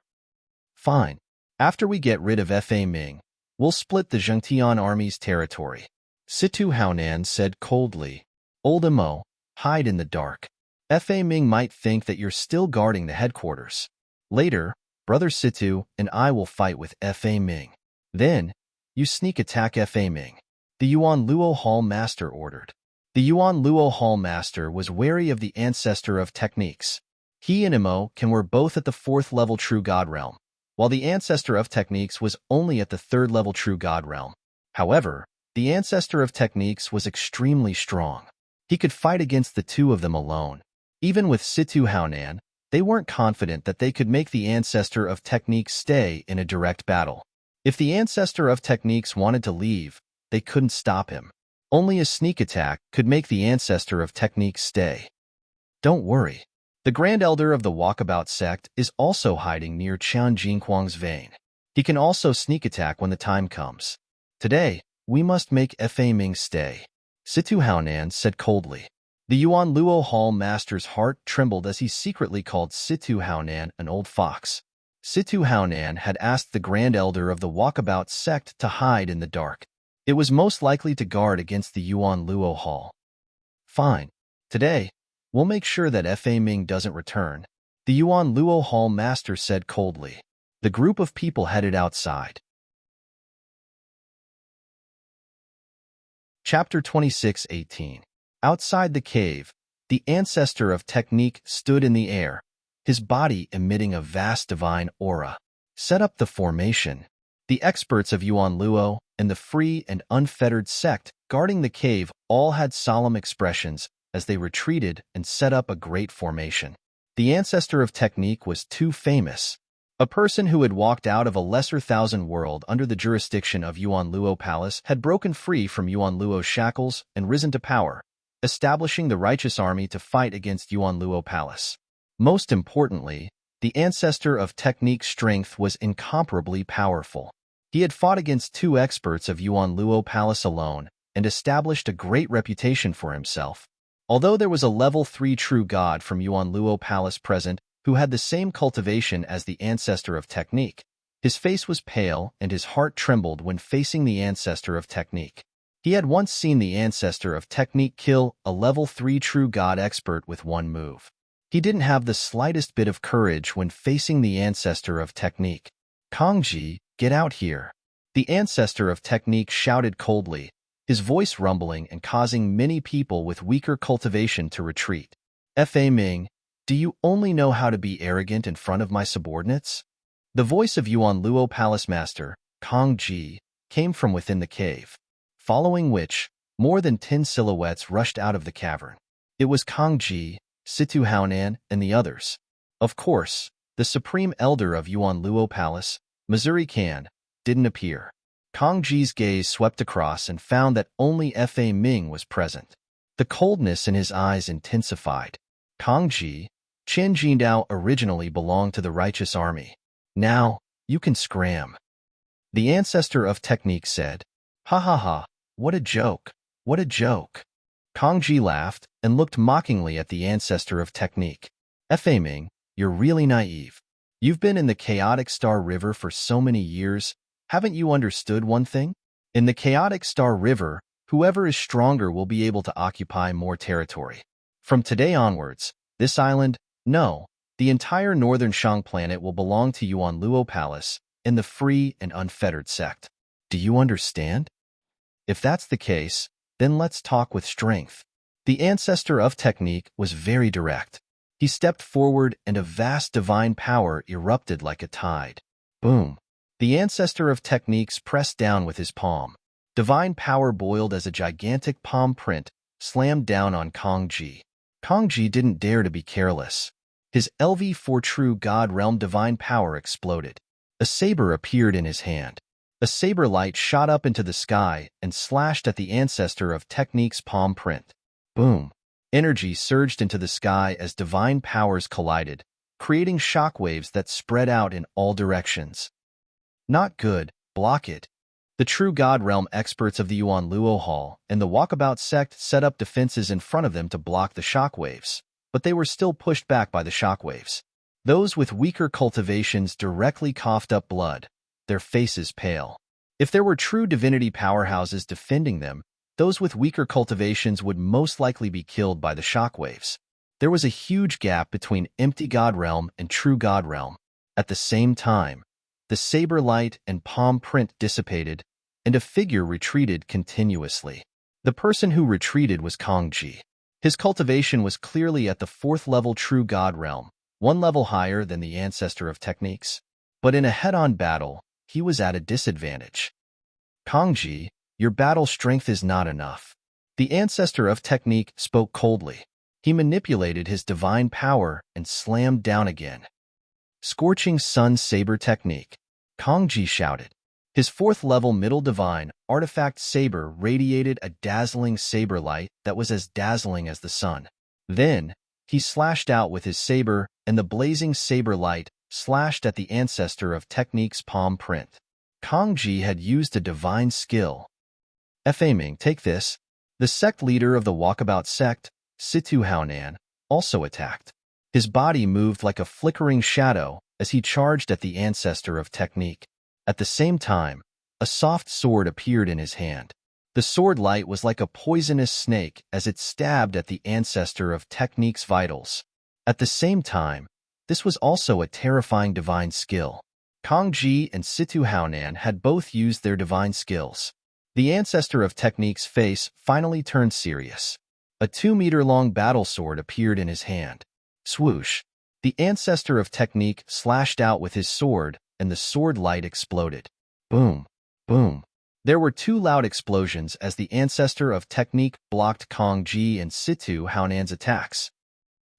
Fine. After we get rid of Fa Ming, we'll split the Jingtian army's territory. Situ Haonan said coldly. Old Mo, hide in the dark. Fa Ming might think that you're still guarding the headquarters. Later, Brother Situ and I will fight with Fa Ming. Then, you sneak attack Fa Ming. The Yuan Luo Hall Master ordered. The Yuan Luo Hall Master was wary of the ancestor of techniques. He and Imo Can were both at the 4th level True God Realm, while the ancestor of techniques was only at the 3rd level True God Realm. However, the ancestor of techniques was extremely strong. He could fight against the two of them alone. Even with Situ Haonan, they weren't confident that they could make the ancestor of techniques stay in a direct battle. If the ancestor of techniques wanted to leave, they couldn't stop him. Only a sneak attack could make the ancestor of techniques stay. Don't worry. The Grand Elder of the Walkabout sect is also hiding near Qian Jinquang's vein. He can also sneak attack when the time comes. Today, we must make Fa Ming stay, Situ Haonan said coldly. The Yuan Luo Hall Master's heart trembled as he secretly called Situ Haonan an old fox. Situ Haonan had asked the Grand Elder of the Walkabout sect to hide in the dark. It was most likely to guard against the Yuan Luo Hall. Fine. Today, we'll make sure that Fa Ming doesn't return, the Yuan Luo Hall Master said coldly. The group of people headed outside. Chapter 26:18. Outside the cave, the ancestor of technique stood in the air, his body emitting a vast divine aura. Set up the formation. The experts of Yuan Luo and the free and unfettered sect guarding the cave all had solemn expressions as they retreated and set up a great formation. The ancestor of technique was too famous. A person who had walked out of a lesser thousand world under the jurisdiction of Yuan Luo Palace had broken free from Yuan Luo's shackles and risen to power, establishing the righteous army to fight against Yuan Luo Palace. Most importantly, the ancestor of technique's strength was incomparably powerful. He had fought against 2 experts of Yuan Luo Palace alone and established a great reputation for himself. Although there was a level 3 true god from Yuan Luo Palace present who had the same cultivation as the ancestor of technique, his face was pale and his heart trembled when facing the ancestor of technique. He had once seen the ancestor of technique kill a level 3 true god expert with one move. He didn't have the slightest bit of courage when facing the ancestor of technique. Kongji, get out here. The ancestor of technique shouted coldly, his voice rumbling and causing many people with weaker cultivation to retreat. Fa Ming, do you only know how to be arrogant in front of my subordinates? The voice of Yuan Luo Palace Master, Kongji, came from within the cave, following which, more than 10 silhouettes rushed out of the cavern. It was Kongji, Situ Haonan, and the others. Of course, the Supreme Elder of Yuan Luo Palace, Missouri Kan, didn't appear. Kongji's gaze swept across and found that only Fa Ming was present. The coldness in his eyes intensified. Kongji, Chen Jindao originally belonged to the Righteous Army. Now, you can scram. The ancestor of technique said, "Ha ha ha, what a joke, what a joke." Kongji laughed and looked mockingly at the ancestor of technique. Fa Ming, you're really naive. You've been in the Chaotic Star River for so many years, haven't you understood one thing? In the Chaotic Star River, whoever is stronger will be able to occupy more territory. From today onwards, this island, no, the entire northern Shang planet will belong to Yuan Luo Palace and the free and unfettered sect. Do you understand? If that's the case, then let's talk with strength. The ancestor of technique was very direct. He stepped forward and a vast divine power erupted like a tide. Boom. The ancestor of techniques pressed down with his palm. Divine power boiled as a gigantic palm print slammed down on Kongji. Kongji didn't dare to be careless. His LV4 True God Realm divine power exploded. A saber appeared in his hand. A saber light shot up into the sky and slashed at the ancestor of technique's palm print. Boom. Energy surged into the sky as divine powers collided, creating shockwaves that spread out in all directions. Not good, block it. The True God Realm experts of the Yuan Luo Hall and the Walkabout sect set up defenses in front of them to block the shockwaves, but they were still pushed back by the shockwaves. Those with weaker cultivations directly coughed up blood, their faces pale. If there were true divinity powerhouses defending them, those with weaker cultivations would most likely be killed by the shockwaves. There was a huge gap between Empty God Realm and True God Realm. At the same time, the saber light and palm print dissipated, and a figure retreated continuously. The person who retreated was Kongji. His cultivation was clearly at the 4th level true god realm, one level higher than the ancestor of techniques. But in a head-on battle, he was at a disadvantage. Kongji, your battle strength is not enough. The ancestor of technique spoke coldly. He manipulated his divine power and slammed down again. Scorching Sun Saber Technique, Kongji shouted. His 4th level middle divine artifact saber radiated a dazzling saber light that was as dazzling as the sun. Then, he slashed out with his saber, and the blazing saber light slashed at the ancestor of technique's palm print. Kongji had used a divine skill. Ming, take this. The sect leader of the walkabout sect, Situ Haonan, also attacked. His body moved like a flickering shadow as he charged at the ancestor of technique. At the same time, a soft sword appeared in his hand. The sword light was like a poisonous snake as it stabbed at the ancestor of technique's vitals. At the same time, this was also a terrifying divine skill. Kongji and Situ Haonan had both used their divine skills. The ancestor of technique's face finally turned serious. A 2-meter-long battle sword appeared in his hand. Swoosh! The ancestor of technique slashed out with his sword, and the sword light exploded. Boom! Boom! There were 2 loud explosions as the ancestor of technique blocked Kongji and Situ Haonan's attacks.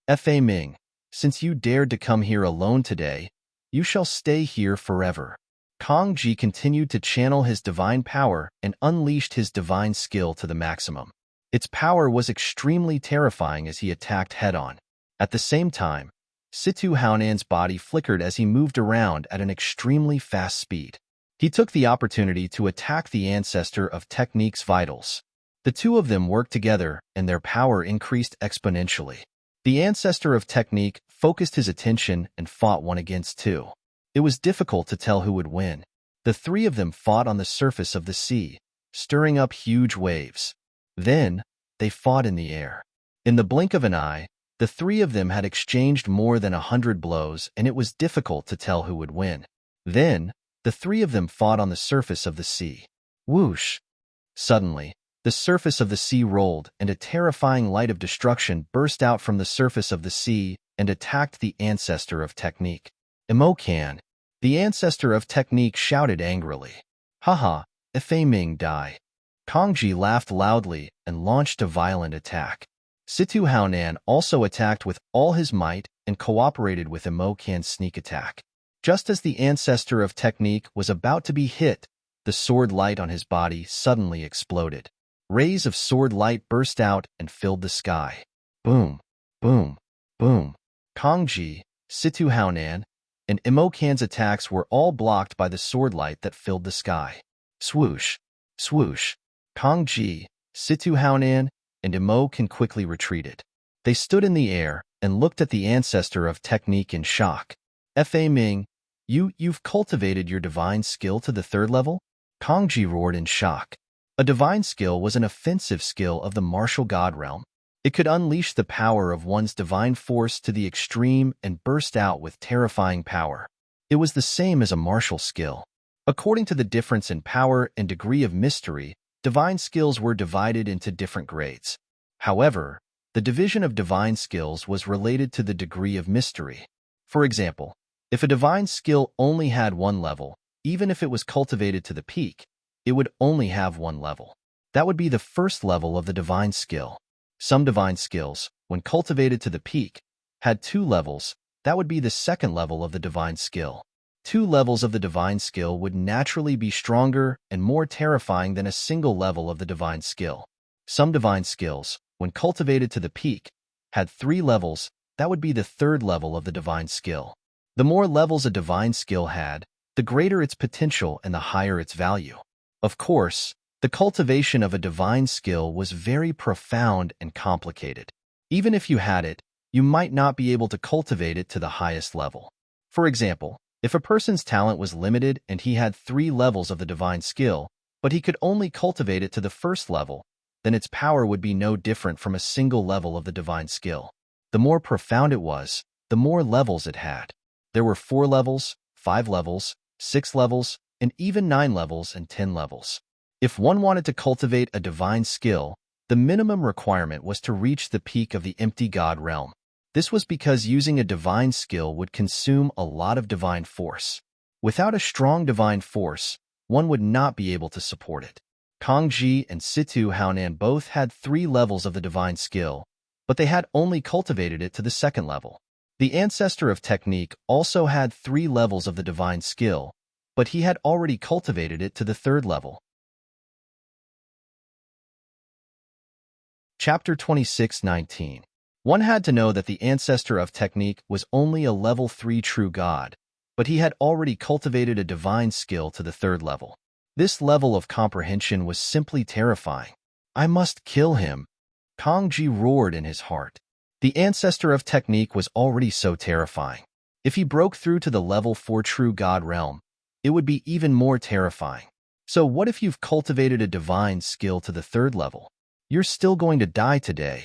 Ming, since you dared to come here alone today, you shall stay here forever. Kongji continued to channel his divine power and unleashed his divine skill to the maximum. Its power was extremely terrifying as he attacked head-on. At the same time, Situ Haonan's body flickered as he moved around at an extremely fast speed. He took the opportunity to attack the ancestor of technique's vitals. The 2 of them worked together, and their power increased exponentially. The ancestor of technique focused his attention and fought 1 against 2. It was difficult to tell who would win. The 3 of them fought on the surface of the sea, stirring up huge waves. Then, they fought in the air. In the blink of an eye, the 3 of them had exchanged more than 100 blows, and it was difficult to tell who would win. Then, the 3 of them fought on the surface of the sea. Whoosh! Suddenly, the surface of the sea rolled, and a terrifying light of destruction burst out from the surface of the sea and attacked the ancestor of technique. Emokan, the ancestor of technique, shouted angrily. Haha, Ming, die. Kongji laughed loudly and launched a violent attack. Situ Haonan also attacked with all his might and cooperated with Emokan's sneak attack. Just as the ancestor of technique was about to be hit, the sword light on his body suddenly exploded. Rays of sword light burst out and filled the sky. Boom, boom, boom. Kongji, Situ Haonan, and Emokan's attacks were all blocked by the sword light that filled the sky. Swoosh, swoosh. Kongji, Situ Haonan, and Emokan quickly retreated. They stood in the air and looked at the ancestor of technique in shock. Ming, you've cultivated your divine skill to the 3rd level? Kongji roared in shock. A divine skill was an offensive skill of the martial god realm. It could unleash the power of one's divine force to the extreme and burst out with terrifying power. It was the same as a martial skill. According to the difference in power and degree of mystery, divine skills were divided into different grades. However, the division of divine skills was related to the degree of mystery. For example, if a divine skill only had 1 level, even if it was cultivated to the peak, it would only have 1 level. That would be the 1st level of the divine skill. Some divine skills, when cultivated to the peak, had 2 levels. That would be the 2nd level of the divine skill. 2 levels of the divine skill would naturally be stronger and more terrifying than a single level of the divine skill. Some divine skills, when cultivated to the peak, had 3 levels. That would be the 3rd level of the divine skill. The more levels a divine skill had, the greater its potential and the higher its value. Of course, the cultivation of a divine skill was very profound and complicated. Even if you had it, you might not be able to cultivate it to the highest level. For example, if a person's talent was limited and he had 3 levels of the divine skill, but he could only cultivate it to the 1st level, then its power would be no different from a single level of the divine skill. The more profound it was, the more levels it had. There were 4 levels, 5 levels, 6 levels, and even 9 levels and 10 levels. If one wanted to cultivate a divine skill, the minimum requirement was to reach the peak of the empty god realm. This was because using a divine skill would consume a lot of divine force. Without a strong divine force, one would not be able to support it. Kangji and Situ Haonan both had 3 levels of the divine skill, but they had only cultivated it to the 2nd level. The ancestor of technique also had 3 levels of the divine skill, but he had already cultivated it to the 3rd level. Chapter 26:19. One had to know that the ancestor of technique was only a level 3 true god, but he had already cultivated a divine skill to the 3rd level. This level of comprehension was simply terrifying. I must kill him, Kangji roared in his heart. The ancestor of technique was already so terrifying. If he broke through to the level 4 true god realm, it would be even more terrifying. So what if you've cultivated a divine skill to the 3rd level? You're still going to die today.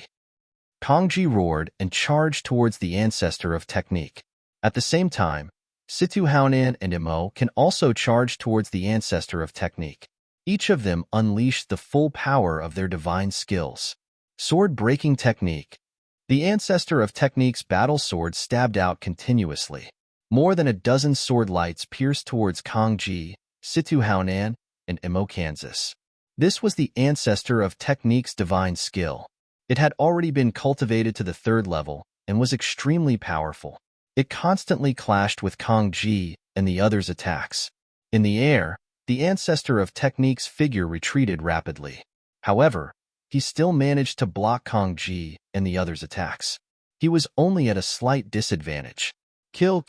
Kangji roared and charged towards the ancestor of technique. At the same time, Situ Haonan and Imo can also charge towards the ancestor of technique. Each of them unleashed the full power of their divine skills. Sword-breaking technique. The ancestor of technique's battle sword stabbed out continuously. More than a dozen sword lights pierced towards Kangji, Situ Haonan, and Imo Kansas. This was the ancestor of technique's divine skill. It had already been cultivated to the 3rd level and was extremely powerful. It constantly clashed with Kangji and the others' attacks. In the air, the ancestor of technique's figure retreated rapidly. However, he still managed to block Kangji and the others' attacks. He was only at a slight disadvantage. Kill.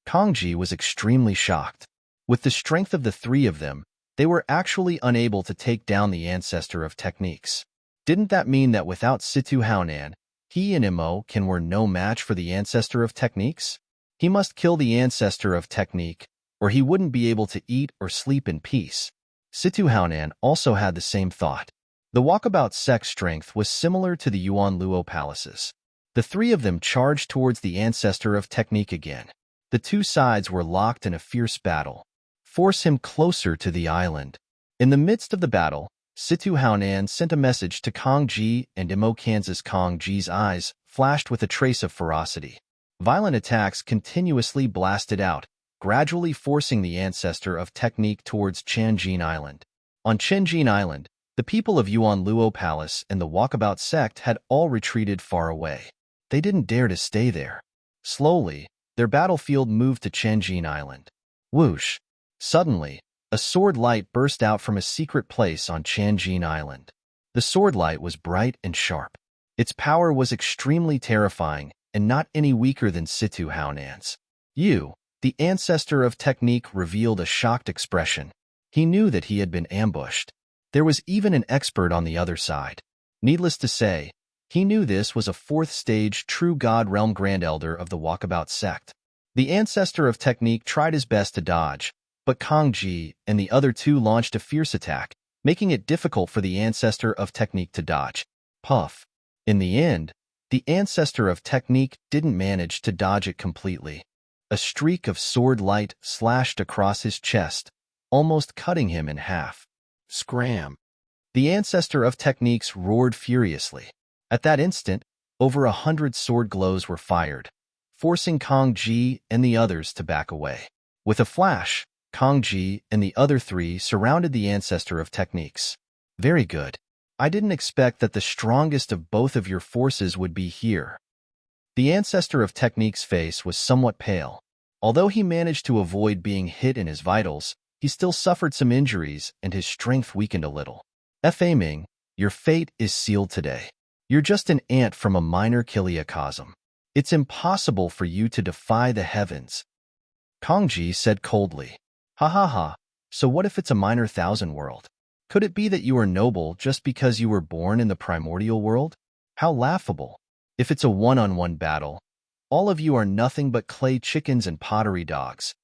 Kangji was extremely shocked. With the strength of the 3 of them, they were actually unable to take down the ancestor of techniques. Didn't that mean that without Situ Haonan, he and Imo were no match for the ancestor of techniques? He must kill the ancestor of technique, or he wouldn't be able to eat or sleep in peace. Situ Haonan also had the same thought. The walkabout sect's strength was similar to the Yuan Luo palaces. The 3 of them charged towards the ancestor of technique again. The 2 sides were locked in a fierce battle. Force him closer to the island. In the midst of the battle, Situ Haonan sent a message to Kangji and Imo Kansas. Kangji's eyes flashed with a trace of ferocity. Violent attacks continuously blasted out, gradually forcing the ancestor of technique towards Chanjin Island. On Chanjin Island, the people of Yuan Luo Palace and the Walkabout sect had all retreated far away. They didn't dare to stay there. Slowly, their battlefield moved to Chanjin Island. Whoosh! Suddenly, a sword light burst out from a secret place on Chanjin Island. The sword light was bright and sharp. Its power was extremely terrifying and not any weaker than Situ Haonan's. The ancestor of technique, revealed a shocked expression. He knew that he had been ambushed. There was even an expert on the other side. Needless to say, he knew this was a 4th-stage true god realm grand elder of the Walkabout sect. The ancestor of technique tried his best to dodge, but Kangji and the other 2 launched a fierce attack, making it difficult for the ancestor of technique to dodge. Puff. In the end, the ancestor of technique didn't manage to dodge it completely. A streak of sword light slashed across his chest, almost cutting him in half. Scram! The ancestor of techniques roared furiously. At that instant, over 100 sword glows were fired, forcing Kangji and the others to back away. With a flash, Kangji and the other 3 surrounded the ancestor of techniques. Very good. I didn't expect that the strongest of both of your forces would be here. The ancestor of technique's face was somewhat pale. Although he managed to avoid being hit in his vitals, he still suffered some injuries and his strength weakened a little. Fa Ming, your fate is sealed today. You're just an ant from a minor kiliacosm. It's impossible for you to defy the heavens. Kangji said coldly. Ha ha ha, so what if it's a minor 1,000 world? Could it be that you are noble just because you were born in the primordial world? How laughable. If it's a one-on-one battle, all of you are nothing but clay chickens and pottery dogs.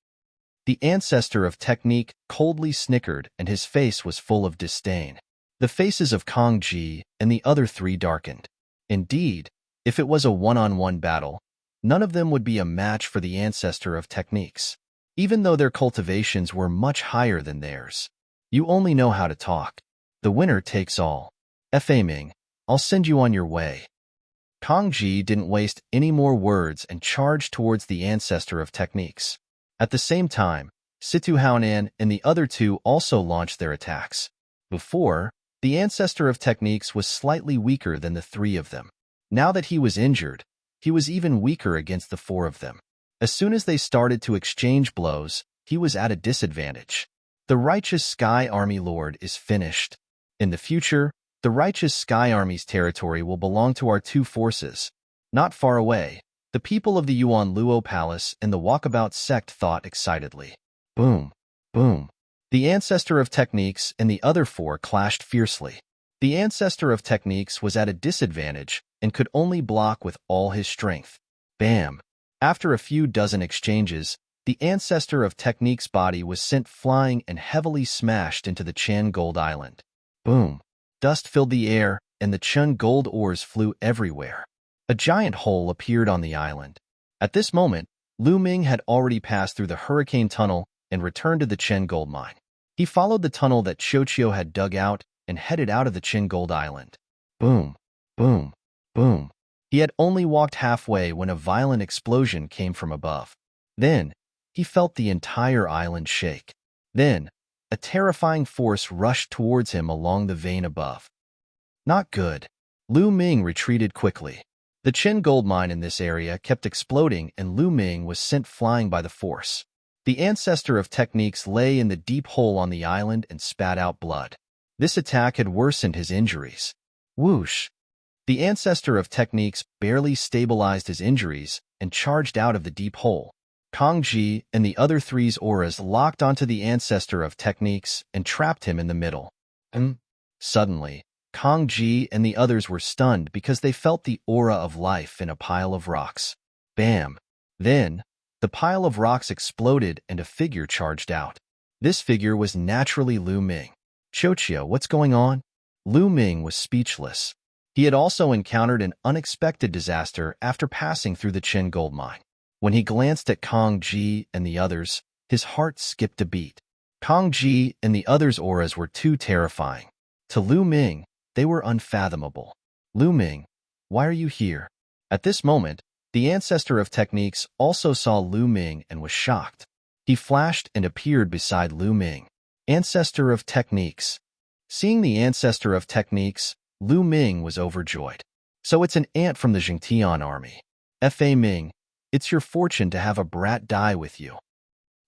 The ancestor of technique coldly snickered and his face was full of disdain. The faces of Kangji and the other 3 darkened. Indeed, if it was a one-on-one battle, none of them would be a match for the ancestor of techniques, even though their cultivations were much higher than theirs. You only know how to talk. The winner takes all. Fa Ming, I'll send you on your way. Kang Ji didn't waste any more words and charged towards the ancestor of techniques. At the same time, Situ Haonan and the other two also launched their attacks. Before, the ancestor of techniques was slightly weaker than the three of them. Now that he was injured, he was even weaker against the four of them. As soon as they started to exchange blows, he was at a disadvantage. The righteous Sky Army Lord is finished. In the future, the righteous Sky Army's territory will belong to our two forces. Not far away, the people of the Yuan Luo Palace and the Walkabout sect thought excitedly. Boom, boom. The ancestor of techniques and the other four clashed fiercely. The ancestor of techniques was at a disadvantage and could only block with all his strength. Bam! After a few dozen exchanges, the ancestor of technique's body was sent flying and heavily smashed into the Chen Gold Island. Boom! Dust filled the air, and the Chen Gold ores flew everywhere. A giant hole appeared on the island. At this moment, Lu Ming had already passed through the hurricane tunnel and returned to the Chen Gold mine. He followed the tunnel that Xiao had dug out and headed out of the Chen Gold Island. Boom! Boom! Boom! He had only walked halfway when a violent explosion came from above. Then, he felt the entire island shake. Then, a terrifying force rushed towards him along the vein above. Not good. Lu Ming retreated quickly. The Chen gold mine in this area kept exploding and Lu Ming was sent flying by the force. The ancestor of techniques lay in the deep hole on the island and spat out blood. This attack had worsened his injuries. Whoosh! The ancestor of techniques barely stabilized his injuries and charged out of the deep hole. Kang Ji and the other three's auras locked onto the ancestor of techniques and trapped him in the middle. Suddenly, Kang Ji and the others were stunned because they felt the aura of life in a pile of rocks. Bam! Then, the pile of rocks exploded and a figure charged out. This figure was naturally Lu Ming. Qiao, what's going on? Lu Ming was speechless. He had also encountered an unexpected disaster after passing through the Chen gold mine. When he glanced at Kang Ji and the others, his heart skipped a beat. Kang Ji and the others' auras were too terrifying. To Lu Ming, they were unfathomable. Lu Ming, why are you here? At this moment, the ancestor of techniques also saw Lu Ming and was shocked. He flashed and appeared beside Lu Ming. Ancestor of techniques. Seeing the ancestor of techniques, Lu Ming was overjoyed. So it's an ant from the Jingtian army. Fa Ming, it's your fortune to have a brat die with you.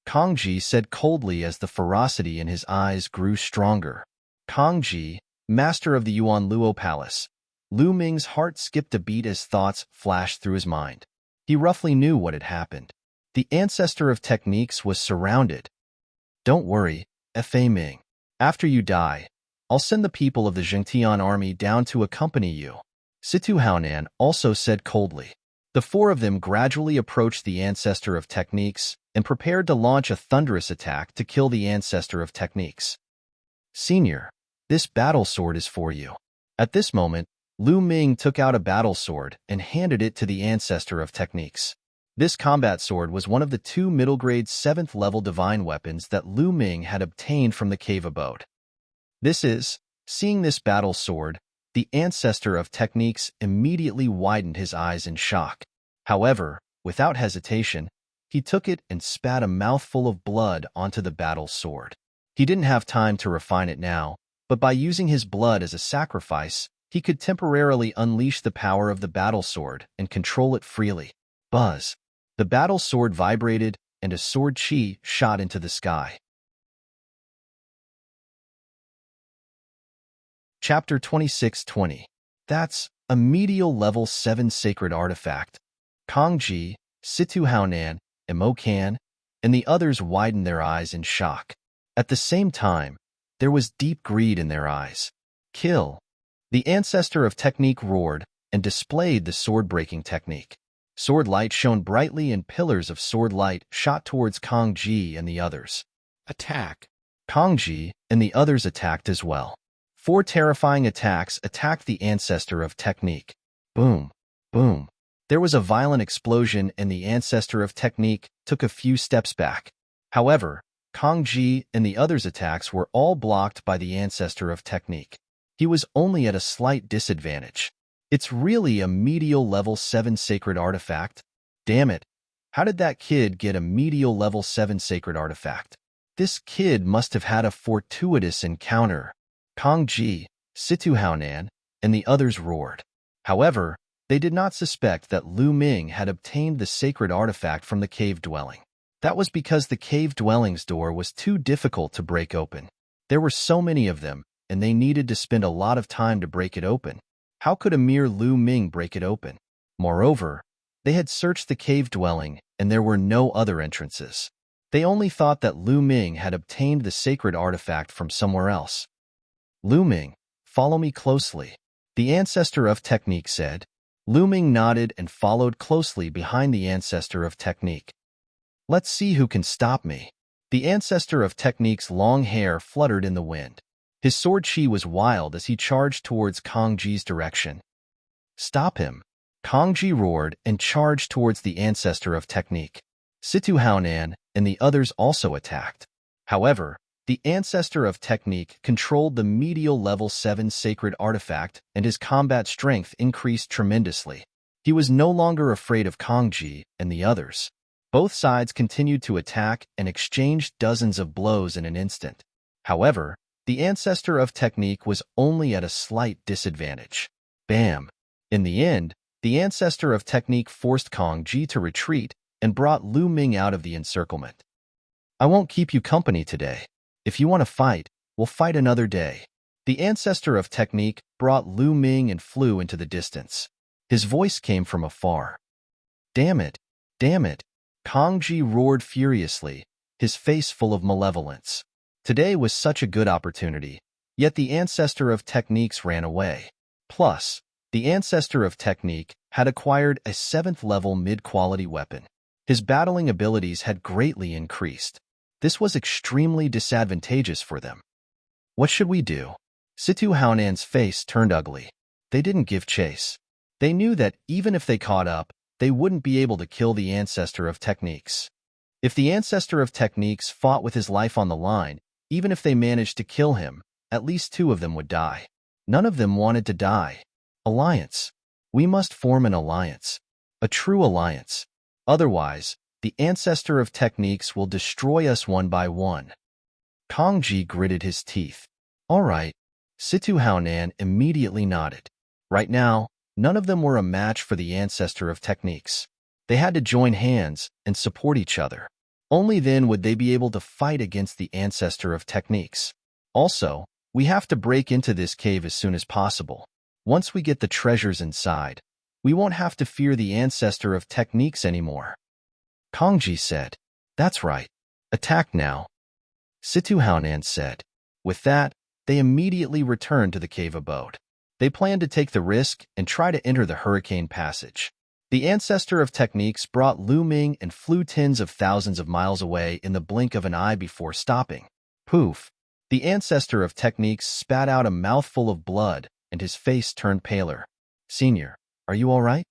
Kang Ji said coldly as the ferocity in his eyes grew stronger. Kang Ji, master of the Yuan Luo Palace. Lu Ming's heart skipped a beat as thoughts flashed through his mind. He roughly knew what had happened. The ancestor of techniques was surrounded. Don't worry, Fa Ming. After you die, I'll send the people of the Jingtian army down to accompany you. Situ Haonan also said coldly. The four of them gradually approached the ancestor of techniques and prepared to launch a thunderous attack to kill the ancestor of techniques. Senior, this battle sword is for you. At this moment, Lu Ming took out a battle sword and handed it to the ancestor of techniques. This combat sword was one of the two middle-grade 7th-level divine weapons that Lu Ming had obtained from the cave abode. Seeing this battle sword, the ancestor of techniques immediately widened his eyes in shock. However, without hesitation, he took it and spat a mouthful of blood onto the battle sword. He didn't have time to refine it now, but by using his blood as a sacrifice, he could temporarily unleash the power of the battle sword and control it freely. Buzz! The battle sword vibrated, and a sword chi shot into the sky. Chapter 26-20. That's a medial level 7 sacred artifact. Kang Ji, Situ Haonan, and Mo Kan, and the others widened their eyes in shock. At the same time, there was deep greed in their eyes. Kill! The ancestor of technique roared and displayed the sword-breaking technique. Sword light shone brightly and pillars of sword light shot towards Kang Ji and the others. Attack! Kang Ji and the others attacked as well. 4 terrifying attacks attacked the ancestor of technique. Boom! Boom! There was a violent explosion and the ancestor of technique took a few steps back. However, Kang Ji and the others' attacks were all blocked by the ancestor of technique. He was only at a slight disadvantage. It's really a medial level 7 sacred artifact. Damn it. How did that kid get a medial level 7 sacred artifact? This kid must have had a fortuitous encounter. Kang Ji, Situ Haonan, and the others roared. However, they did not suspect that Lu Ming had obtained the sacred artifact from the cave dwelling. That was because the cave dwelling's door was too difficult to break open. There were so many of them, and they needed to spend a lot of time to break it open. How could a mere Lu Ming break it open? Moreover, they had searched the cave dwelling, and there were no other entrances. They only thought that Lu Ming had obtained the sacred artifact from somewhere else. Lu Ming, follow me closely, the ancestor of technique said. Lu Ming nodded and followed closely behind the ancestor of technique. Let's see who can stop me. The ancestor of technique's long hair fluttered in the wind. His sword chi was wild as he charged towards Kang Ji's direction. Stop him! Kang Ji roared and charged towards the ancestor of technique. Situ Haonan and the others also attacked. However, the ancestor of technique controlled the medial level 7 sacred artifact, and his combat strength increased tremendously. He was no longer afraid of Kang Ji and the others. Both sides continued to attack and exchanged dozens of blows in an instant. However, the ancestor of technique was only at a slight disadvantage. Bam! In the end, the ancestor of technique forced Kang Ji to retreat and brought Lu Ming out of the encirclement. I won't keep you company today. If you want to fight, we'll fight another day. The ancestor of technique brought Lu Ming and flew into the distance. His voice came from afar. Damn it! Damn it! Kang Ji roared furiously, his face full of malevolence. Today was such a good opportunity, yet the ancestor of techniques ran away. Plus, the ancestor of technique had acquired a 7th level mid-quality weapon. His battling abilities had greatly increased. This was extremely disadvantageous for them. What should we do? Situ Haonan's face turned ugly. They didn't give chase. They knew that even if they caught up, they wouldn't be able to kill the ancestor of techniques. If the ancestor of techniques fought with his life on the line, even if they managed to kill him, at least 2 of them would die. None of them wanted to die. Alliance. We must form an alliance. A true alliance. Otherwise, the ancestor of techniques will destroy us one by one. Kang Ji gritted his teeth. All right. Situ Haonan immediately nodded. Right now, none of them were a match for the ancestor of techniques. They had to join hands and support each other. Only then would they be able to fight against the ancestor of techniques. Also, we have to break into this cave as soon as possible. Once we get the treasures inside, we won't have to fear the ancestor of techniques anymore. Kang Ji said, That's right. Attack now. Situ Haonan said. With that, they immediately returned to the cave abode. They planned to take the risk and try to enter the hurricane passage. The ancestor of techniques brought Lu Ming and flew tens of thousands of miles away in the blink of an eye before stopping. Poof! The ancestor of techniques spat out a mouthful of blood, and his face turned paler. Senior, are you all right?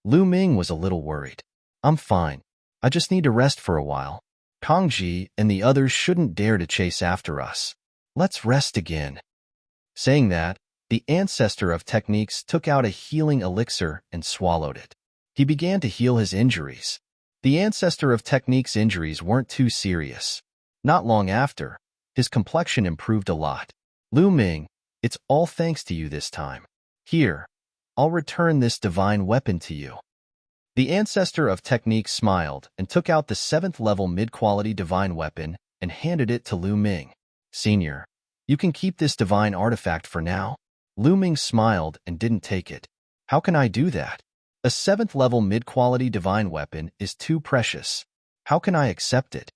Lu Ming was a little worried. I'm fine. I just need to rest for a while. Kang Ji and the others shouldn't dare to chase after us. Let's rest again. Saying that, the ancestor of techniques took out a healing elixir and swallowed it. He began to heal his injuries. The ancestor of technique's injuries weren't too serious. Not long after, his complexion improved a lot. Lu Ming, it's all thanks to you this time. Here, I'll return this divine weapon to you. The ancestor of technique smiled and took out the 7th level mid-quality divine weapon and handed it to Lu Ming. Senior, you can keep this divine artifact for now. Lu Ming smiled and didn't take it. How can I do that? A 7th level mid-quality divine weapon is too precious. How can I accept it?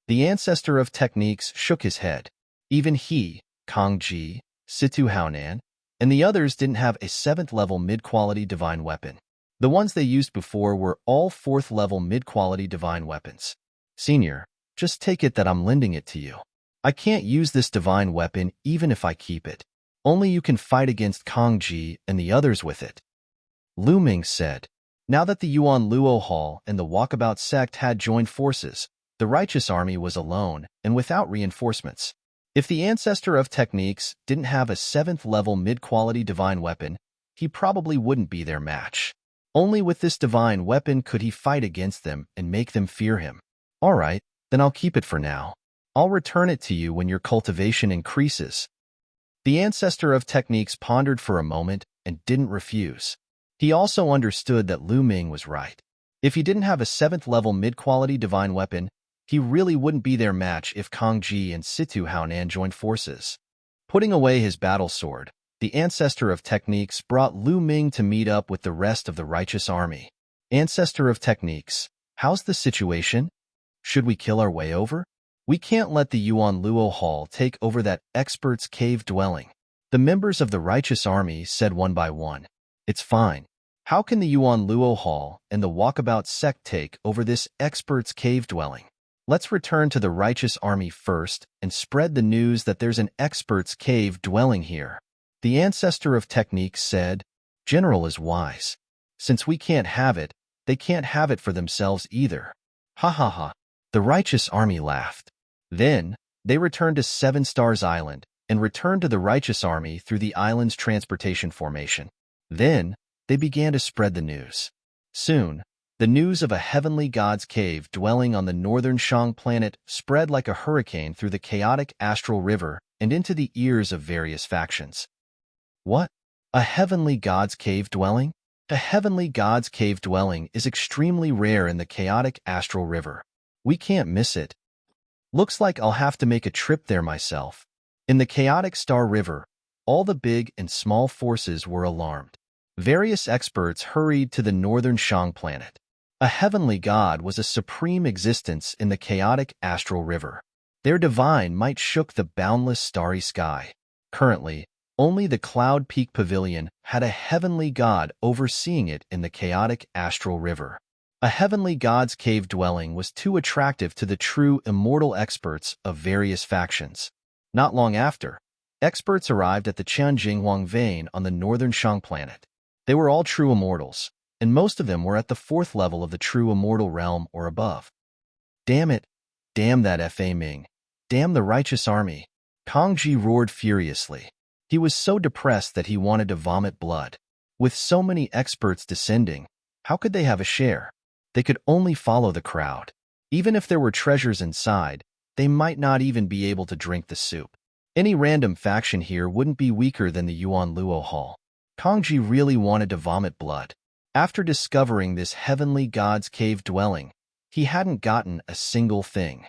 The ancestor of techniques shook his head. Even he, Kang Ji, Situ Haonan, and the others didn't have a 7th level mid-quality divine weapon. The ones they used before were all 4th level mid-quality divine weapons. Senior, just take it that I'm lending it to you. I can't use this divine weapon even if I keep it. Only you can fight against Kang Ji and the others with it. Lu Ming said. Now that the Yuan Luo Hall and the Walkabout sect had joined forces, The righteous army was alone and without reinforcements. If the ancestor of techniques didn't have a 7th-level mid-quality divine weapon, he probably wouldn't be their match. Only with this divine weapon could he fight against them and make them fear him. All right, then I'll keep it for now. I'll return it to you when your cultivation increases. The ancestor of techniques pondered for a moment and didn't refuse. He also understood that Lu Ming was right. If he didn't have a 7th-level mid-quality divine weapon, he really wouldn't be their match if Kang Ji and Situ Haonan joined forces. Putting away his battle sword, the ancestor of techniques brought Lu Ming to meet up with the rest of the righteous army. Ancestor of techniques, how's the situation? Should we kill our way over? We can't let the Yuan Luo Hall take over that expert's cave dwelling. The members of the righteous army said one by one. It's fine. How can the Yuan Luo Hall and the Walkabout sect take over this expert's cave dwelling? Let's return to the righteous army first and spread the news that there's an expert's cave dwelling here. The ancestor of techniques said, General is wise. Since we can't have it, they can't have it for themselves either. Ha ha ha. The righteous army laughed. Then, they returned to Seven Stars Island and returned to the righteous army through the island's transportation formation. Then, they began to spread the news. Soon, the news of a heavenly god's cave dwelling on the northern Shang planet spread like a hurricane through the chaotic astral river and into the ears of various factions. What? A heavenly god's cave dwelling? A heavenly god's cave dwelling is extremely rare in the chaotic astral river. We can't miss it. Looks like I'll have to make a trip there myself. In the chaotic Star River, all the big and small forces were alarmed. Various experts hurried to the northern Shang planet. A heavenly god was a supreme existence in the chaotic astral river. Their divine might shook the boundless starry sky. Currently, only the Cloud Peak Pavilion had a heavenly god overseeing it in the chaotic astral river. A heavenly god's cave dwelling was too attractive to the true immortal experts of various factions. Not long after, experts arrived at the Tianjinghuang vein on the northern Shang planet. They were all true immortals, and most of them were at the 4th level of the true immortal realm or above. Damn it! Damn that Fa Ming! Damn the righteous army! Kang Ji roared furiously. He was so depressed that he wanted to vomit blood. With so many experts descending, how could they have a share? They could only follow the crowd. Even if there were treasures inside, they might not even be able to drink the soup. Any random faction here wouldn't be weaker than the Yuan Luo Hall. Kang Ji really wanted to vomit blood. After discovering this heavenly god's cave dwelling, he hadn't gotten a single thing.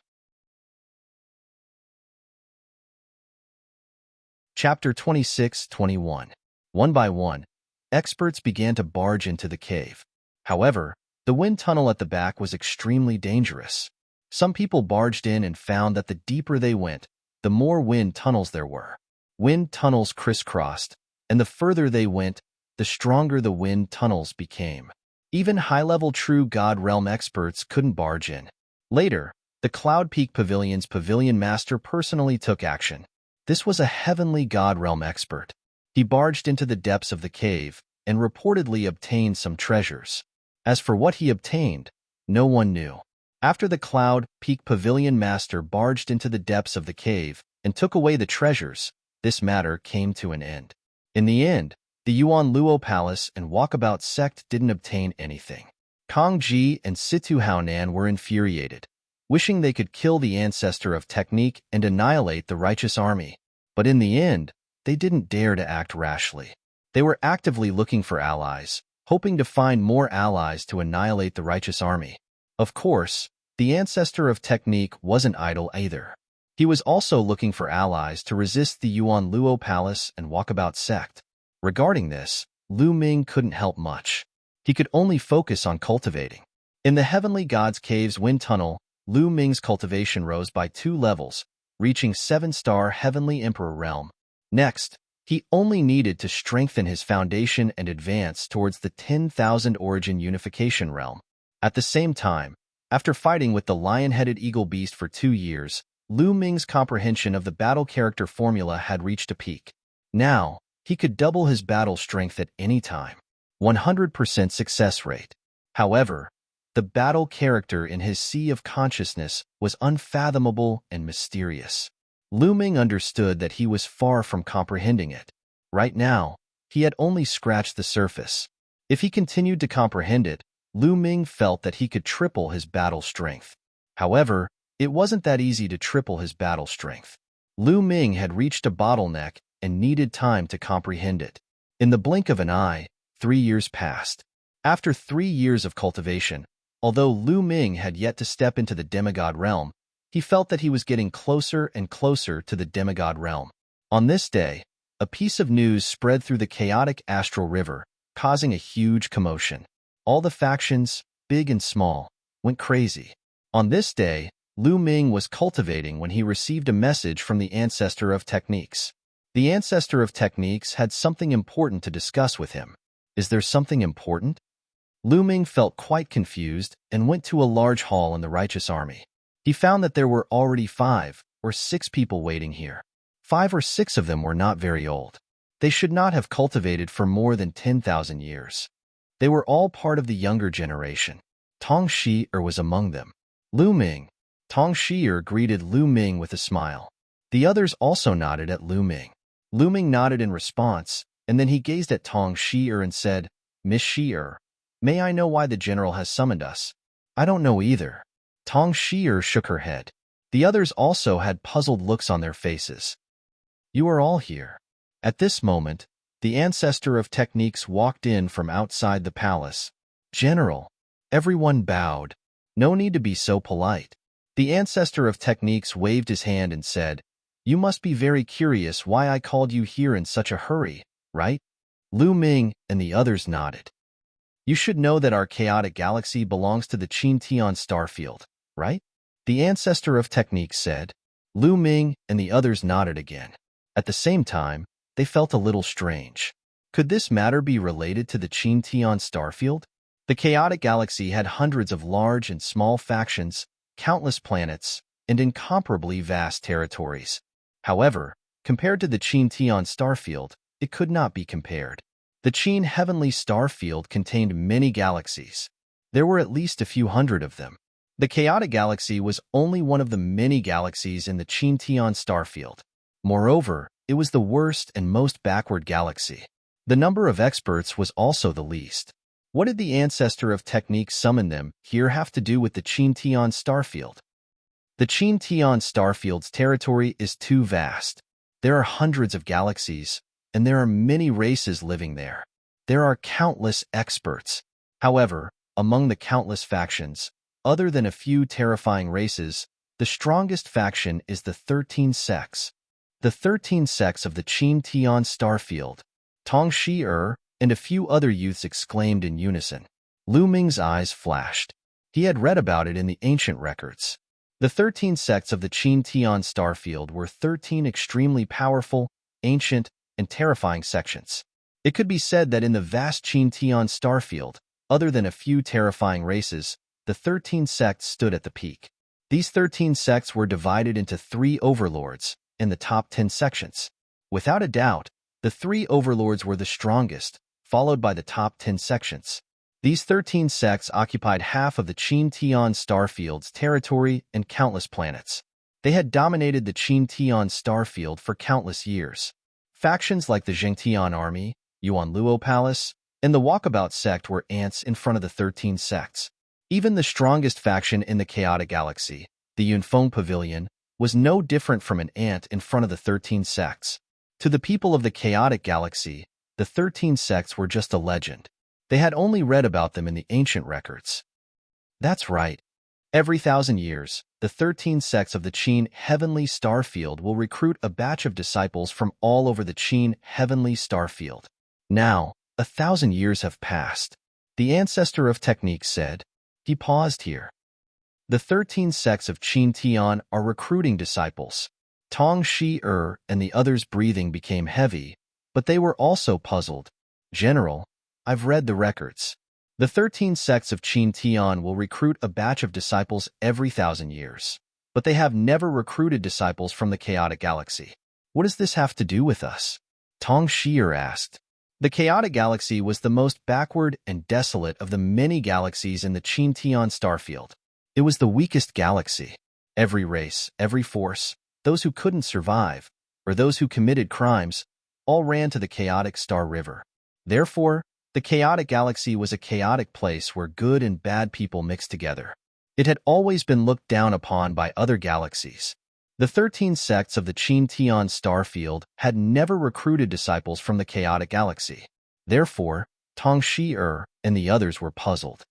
Chapter 26-21. One by one, experts began to barge into the cave. However, the wind tunnel at the back was extremely dangerous. Some people barged in and found that the deeper they went, the more wind tunnels there were. Wind tunnels crisscrossed, and the further they went, the stronger the wind tunnels became. Even high-level true God Realm experts couldn't barge in. Later, the Cloud Peak Pavilion's pavilion master personally took action. This was a heavenly God Realm expert. He barged into the depths of the cave and reportedly obtained some treasures. As for what he obtained, no one knew. After the Cloud Peak Pavilion Master barged into the depths of the cave and took away the treasures, this matter came to an end. In the end, the Yuan Luo Palace and Walkabout sect didn't obtain anything. Kang Ji and Situ Haonan were infuriated, wishing they could kill the ancestor of technique and annihilate the righteous army. But in the end, they didn't dare to act rashly. They were actively looking for allies, hoping to find more allies to annihilate the righteous army. Of course, the ancestor of technique wasn't idle either. He was also looking for allies to resist the Yuan Luo Palace and Walkabout sect. Regarding this, Lu Ming couldn't help much. He could only focus on cultivating. In the Heavenly God's Cave's wind tunnel, Lu Ming's cultivation rose by 2 levels, reaching 7-star Heavenly Emperor realm. Next, he only needed to strengthen his foundation and advance towards the 10,000 origin unification realm. At the same time, after fighting with the lion-headed eagle beast for 2 years, Lu Ming's comprehension of the battle character formula had reached a peak. Now, he could double his battle strength at any time. 100% success rate. However, The battle character in his sea of consciousness was unfathomable and mysterious. Lu Ming understood that he was far from comprehending it. Right now, he had only scratched the surface. If he continued to comprehend it, Lu Ming felt that he could triple his battle strength. However, it wasn't that easy to triple his battle strength. Lu Ming had reached a bottleneck and needed time to comprehend it. In the blink of an eye, 3 years passed. After 3 years of cultivation, although Lu Ming had yet to step into the demigod realm, he felt that he was getting closer and closer to the demigod realm. On this day, a piece of news spread through the chaotic astral river, causing a huge commotion. All the factions, big and small, went crazy. On this day, Lu Ming was cultivating when he received a message from the Ancestor of Techniques. The Ancestor of Techniques had something important to discuss with him. Is there something important? Lu Ming felt quite confused and went to a large hall in the Righteous Army. He found that there were already 5 or 6 people waiting here. 5 or 6 of them were not very old. They should not have cultivated for more than 10,000 years. They were all part of the younger generation. Tong Shi-er was among them. Lu Ming. Tong Shi-er greeted Lu Ming with a smile. The others also nodded at Lu Ming. Lu Ming nodded in response, and then he gazed at Tong Shi-er and said, "Miss Shi-er, may I know why the general has summoned us?" "I don't know either." Tong Shi-er shook her head. The others also had puzzled looks on their faces. "You are all here." At this moment, the Ancestor of Techniques walked in from outside the palace. "General." Everyone bowed. No need to be so polite. The Ancestor of Techniques waved his hand and said, "You must be very curious why I called you here in such a hurry, right?" Lu Ming and the others nodded. "You should know that our chaotic galaxy belongs to the Qin Tian star field, right?" The Ancestor of Techniques said. Lu Ming and the others nodded again. At the same time, they felt a little strange. Could this matter be related to the Qin Tian star field? The chaotic galaxy had hundreds of large and small factions, countless planets, and incomparably vast territories. However, compared to the Qin Tian star field, it could not be compared. The Qin heavenly star field contained many galaxies. There were at least a few hundred of them. The chaotic galaxy was only one of the many galaxies in the Qin Tian star field. Moreover, it was the worst and most backward galaxy. The number of experts was also the least. What did the Ancestor of Techniques summon them here have to do with the Qin Tian star field? The Qin Tian star field's territory is too vast. There are hundreds of galaxies, and there are many races living there. There are countless experts. However, among the countless factions, other than a few terrifying races, the strongest faction is the 13 sects. The 13 sects of the Qin Tian star field. Tong Shi-er and a few other youths exclaimed in unison. Lu Ming's eyes flashed. He had read about it in the ancient records. The 13 sects of the Qin Tian star field were 13 extremely powerful, ancient, and terrifying sections. It could be said that in the vast Qin Tian star field, other than a few terrifying races, the 13 sects stood at the peak. These 13 sects were divided into 3 overlords in the top 10 sections. Without a doubt, the 3 overlords were the strongest, followed by the top 10 sections. These 13 sects occupied half of the Qin Tian star field's territory and countless planets. They had dominated the Qin Tian star field for countless years. Factions like the Zhengtian Army, Yuan Luo Palace, and the Walkabout sect were ants in front of the 13 sects. Even the strongest faction in the chaotic galaxy, the Yunfeng Pavilion, was no different from an ant in front of the 13 sects. To the people of the chaotic galaxy, the 13 sects were just a legend. They had only read about them in the ancient records. That's right. Every 1,000 years, the 13 sects of the Qin heavenly star field will recruit a batch of disciples from all over the Qin heavenly star field. Now, 1,000 years have passed. The Ancestor of Techniques said. He paused here. The 13 sects of Qin Tian are recruiting disciples. Tong Shi-er and the others' breathing became heavy, but they were also puzzled. General, I've read the records. The 13 sects of Qin Tian will recruit a batch of disciples every 1,000 years, but they have never recruited disciples from the chaotic galaxy. What does this have to do with us? Tong Shi-er asked. The chaotic galaxy was the most backward and desolate of the many galaxies in the Chintian starfield. It was the weakest galaxy. Every race, every force, those who couldn't survive, or those who committed crimes, all ran to the chaotic star river. Therefore, the chaotic galaxy was a chaotic place where good and bad people mixed together. It had always been looked down upon by other galaxies. The 13 sects of the Chintian starfield had never recruited disciples from the chaotic galaxy. Therefore, Tongshi and the others were puzzled.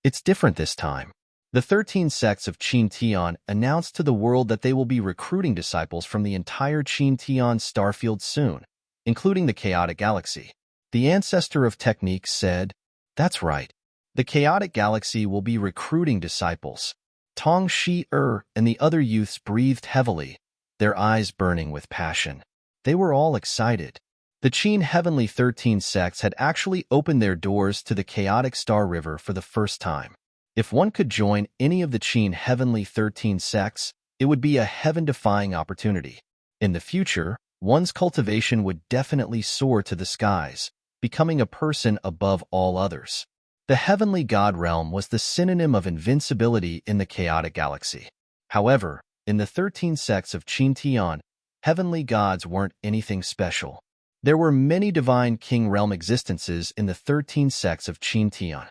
It's different this time. The 13 sects of Chintian announced to the world that they will be recruiting disciples from the entire Chintian starfield soon, including the chaotic galaxy. The ancestor of techniques said, "That's right. The chaotic galaxy will be recruiting disciples." Tongshi and the other youths breathed heavily, their eyes burning with passion. They were all excited. The Qin Heavenly 13 sects had actually opened their doors to the chaotic star river for the first time. If one could join any of the Qin Heavenly 13 sects, it would be a heaven-defying opportunity. In the future, one's cultivation would definitely soar to the skies, becoming a person above all others. The heavenly god realm was the synonym of invincibility in the chaotic galaxy. However, in the 13 sects of Chintian, heavenly gods weren't anything special. There were many divine king realm existences in the 13 sects of Chintian.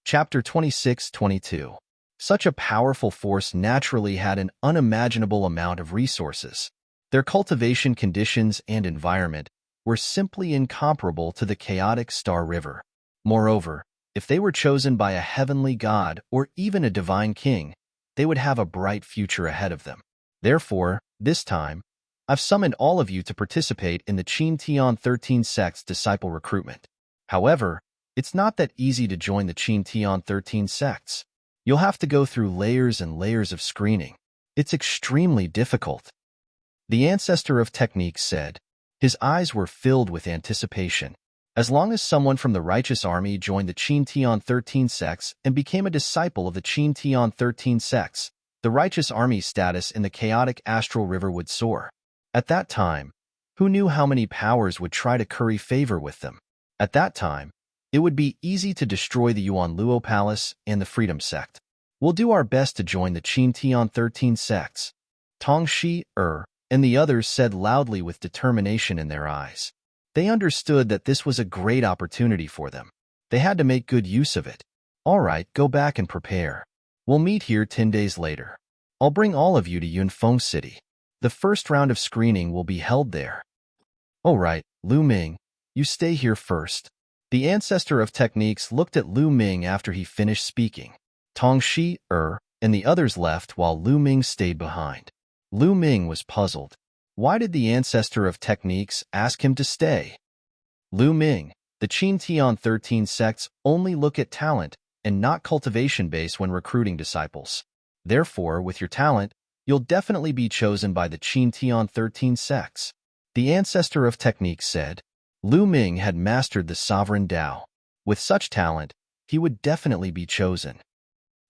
Chapter 26-22. Such a powerful force naturally had an unimaginable amount of resources. Their cultivation conditions and environment were simply incomparable to the chaotic star river. Moreover, if they were chosen by a heavenly god or even a divine king, they would have a bright future ahead of them. Therefore, this time, I've summoned all of you to participate in the Chintian 13 sects disciple recruitment. However, it's not that easy to join the Chintian 13 sects. You'll have to go through layers and layers of screening. It's extremely difficult. The ancestor of techniques said. His eyes were filled with anticipation. As long as someone from the righteous army joined the Chintian 13 sects and became a disciple of the Chintian 13 sects, the righteous army's status in the chaotic astral river would soar. At that time, who knew how many powers would try to curry favor with them? At that time, it would be easy to destroy the Yuan Luo Palace and the Freedom Sect. We'll do our best to join the Chintian 13 sects. Tongshi and the others said loudly with determination in their eyes. They understood that this was a great opportunity for them. They had to make good use of it. All right, go back and prepare. We'll meet here 10 days later. I'll bring all of you to Yunfeng City. The first round of screening will be held there. All right, Lu Ming, you stay here first. The ancestor of techniques looked at Lu Ming after he finished speaking. Tongshi and the others left while Lu Ming stayed behind. Lu Ming was puzzled. Why did the ancestor of techniques ask him to stay? Lu Ming, the Chintian 13 sects only look at talent and not cultivation base when recruiting disciples. Therefore, with your talent, you'll definitely be chosen by the Chintian 13 sects. The ancestor of techniques said. Lu Ming had mastered the sovereign Tao. With such talent, he would definitely be chosen.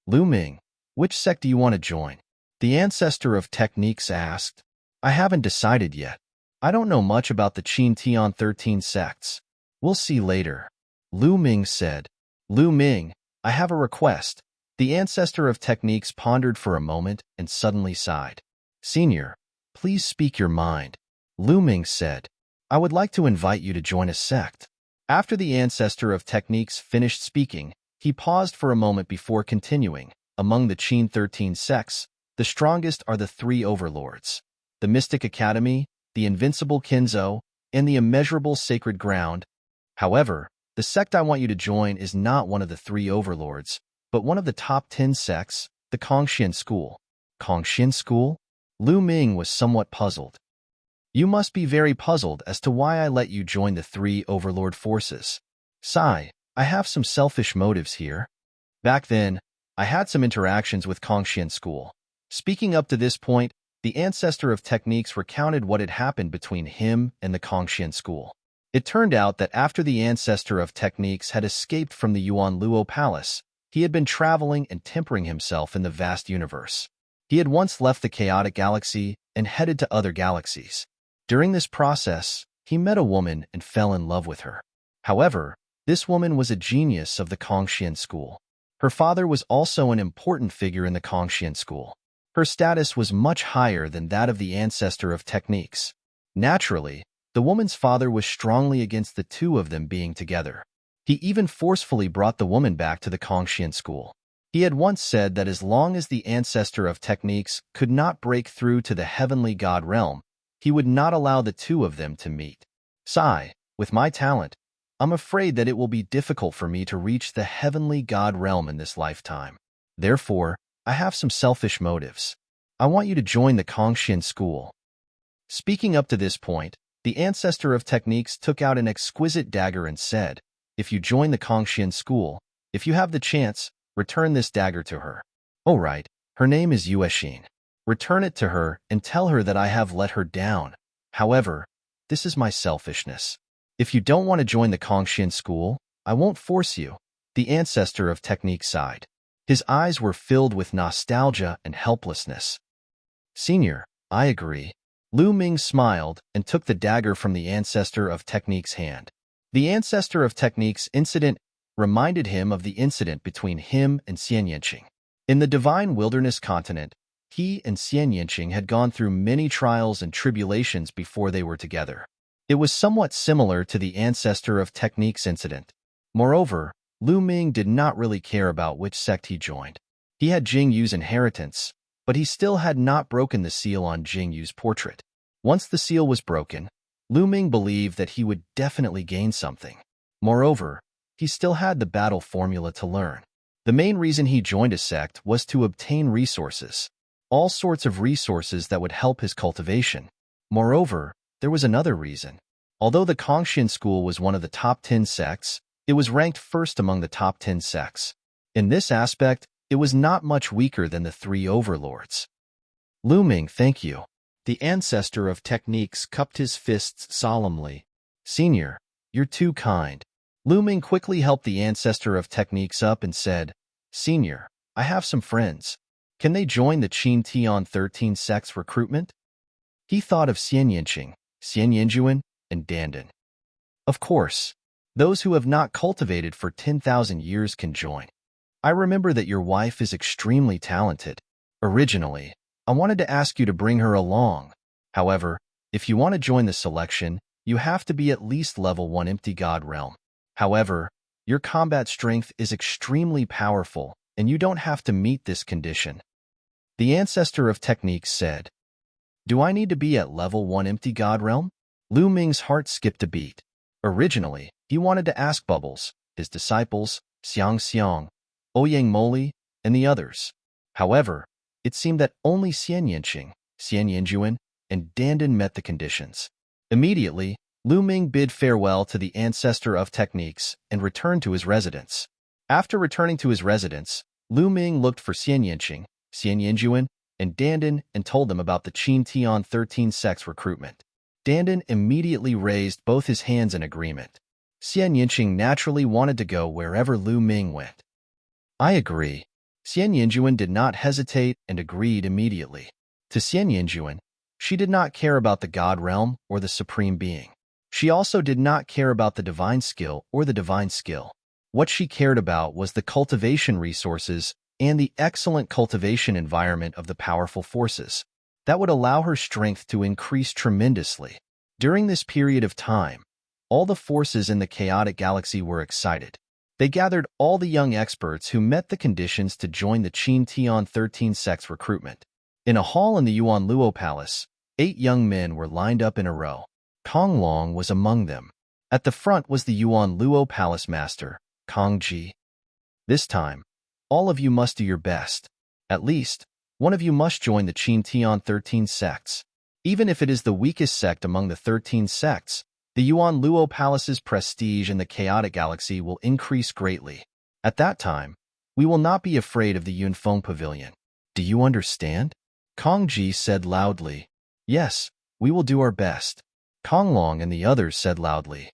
Lu Ming, which sect do you want to join? The ancestor of techniques asked. I haven't decided yet. I don't know much about the Chintian 13 sects. We'll see later. Lu Ming said. Lu Ming, I have a request. The ancestor of techniques pondered for a moment and suddenly sighed. Senior, please speak your mind. Lu Ming said. I would like to invite you to join a sect. After the ancestor of techniques finished speaking, he paused for a moment before continuing. Among the Qin 13 sects, the strongest are the three overlords. The Mystic Academy, the Invincible Kinzo, and the Immeasurable Sacred Ground. However, the sect I want you to join is not one of the three overlords, but one of the top 10 sects, the Kongxian School. Kongxian School? Lu Ming was somewhat puzzled. You must be very puzzled as to why I let you join the three overlord forces. Sigh, I have some selfish motives here. Back then, I had some interactions with Kongxian School. Speaking up to this point, the ancestor of techniques recounted what had happened between him and the Kongxian School. It turned out that after the ancestor of techniques had escaped from the Yuan Luo Palace, he had been traveling and tempering himself in the vast universe. He had once left the chaotic galaxy and headed to other galaxies. During this process, he met a woman and fell in love with her. However, this woman was a genius of the Kongxian school. Her father was also an important figure in the Kongxian school. Her status was much higher than that of the ancestor of techniques. Naturally, the woman's father was strongly against the two of them being together. He even forcefully brought the woman back to the Kongxian school. He had once said that as long as the ancestor of techniques could not break through to the heavenly god realm, he would not allow the two of them to meet. Sigh, with my talent, I'm afraid that it will be difficult for me to reach the heavenly god realm in this lifetime. Therefore, I have some selfish motives. I want you to join the Kongxian school. Speaking up to this point, the ancestor of techniques took out an exquisite dagger and said, if you join the Kongxian school, if you have the chance, return this dagger to her. Oh right, her name is Yuexin. Return it to her and tell her that I have let her down. However, this is my selfishness. If you don't want to join the Kongxian school, I won't force you. The ancestor of technique sighed. His eyes were filled with nostalgia and helplessness. Senior, I agree. Lu Ming smiled and took the dagger from the ancestor of technique's hand. The ancestor of technique's incident reminded him of the incident between him and Xian Yanqing. In the divine wilderness continent, he and Xian Yanqing had gone through many trials and tribulations before they were together. It was somewhat similar to the ancestor of technique's incident. Moreover, Lu Ming did not really care about which sect he joined. He had Jing Yu's inheritance, but he still had not broken the seal on Jing Yu's portrait. Once the seal was broken, Lu Ming believed that he would definitely gain something. Moreover, he still had the battle formula to learn. The main reason he joined a sect was to obtain resources, all sorts of resources that would help his cultivation. Moreover, there was another reason. Although the Kongxian school was one of the top 10 sects, it was ranked first among the top 10 sects. In this aspect, it was not much weaker than the three overlords. Lu Ming, thank you. The ancestor of techniques cupped his fists solemnly. Senior, you're too kind. Lu Ming quickly helped the ancestor of techniques up and said, Senior, I have some friends. Can they join the Qin Tian 13 sect's recruitment? He thought of Xian Yanqing, Xian Yanjuan, and Dandan. Of course, those who have not cultivated for 10,000 years can join. I remember that your wife is extremely talented. Originally, I wanted to ask you to bring her along. However, if you want to join the selection, you have to be at least level 1 empty god realm. However, your combat strength is extremely powerful, and you don't have to meet this condition. The ancestor of techniques said, Do I need to be at level 1 empty god realm? Lu Ming's heart skipped a beat. Originally, he wanted to ask Bubbles, his disciples, Xiang Xiang, Ouyang Moli, and the others. However, it seemed that only Xian Yanqing, Xian Yanjuan, and Dandan met the conditions. Immediately, Lu Ming bid farewell to the ancestor of techniques and returned to his residence. After returning to his residence, Lu Ming looked for Xian Yanqing, Xian Yanjuan, and Dandan and told them about the Qin Tian 13 sect's recruitment. Dandan immediately raised both his hands in agreement. Xian Yanqing naturally wanted to go wherever Lu Ming went. I agree. Xian Yanjuan did not hesitate and agreed immediately. To Xian Yanjuan, she did not care about the god realm or the supreme being. She also did not care about the divine skill or the divine skill. What she cared about was the cultivation resources and the excellent cultivation environment of the powerful forces. That would allow her strength to increase tremendously. During this period of time, all the forces in the chaotic galaxy were excited. They gathered all the young experts who met the conditions to join the Qin Tian 13 sect's recruitment. In a hall in the Yuan Luo Palace, 8 young men were lined up in a row. Kong Long was among them. At the front was the Yuan Luo Palace Master, Kong Ji. This time, all of you must do your best. At least, one of you must join the Qin Tian 13 sects. Even if it is the weakest sect among the 13 sects, the Yuan Luo Palace's prestige in the chaotic galaxy will increase greatly. At that time, we will not be afraid of the Yunfeng Pavilion. Do you understand? Kong Ji said loudly. Yes, we will do our best. Kong Long and the others said loudly.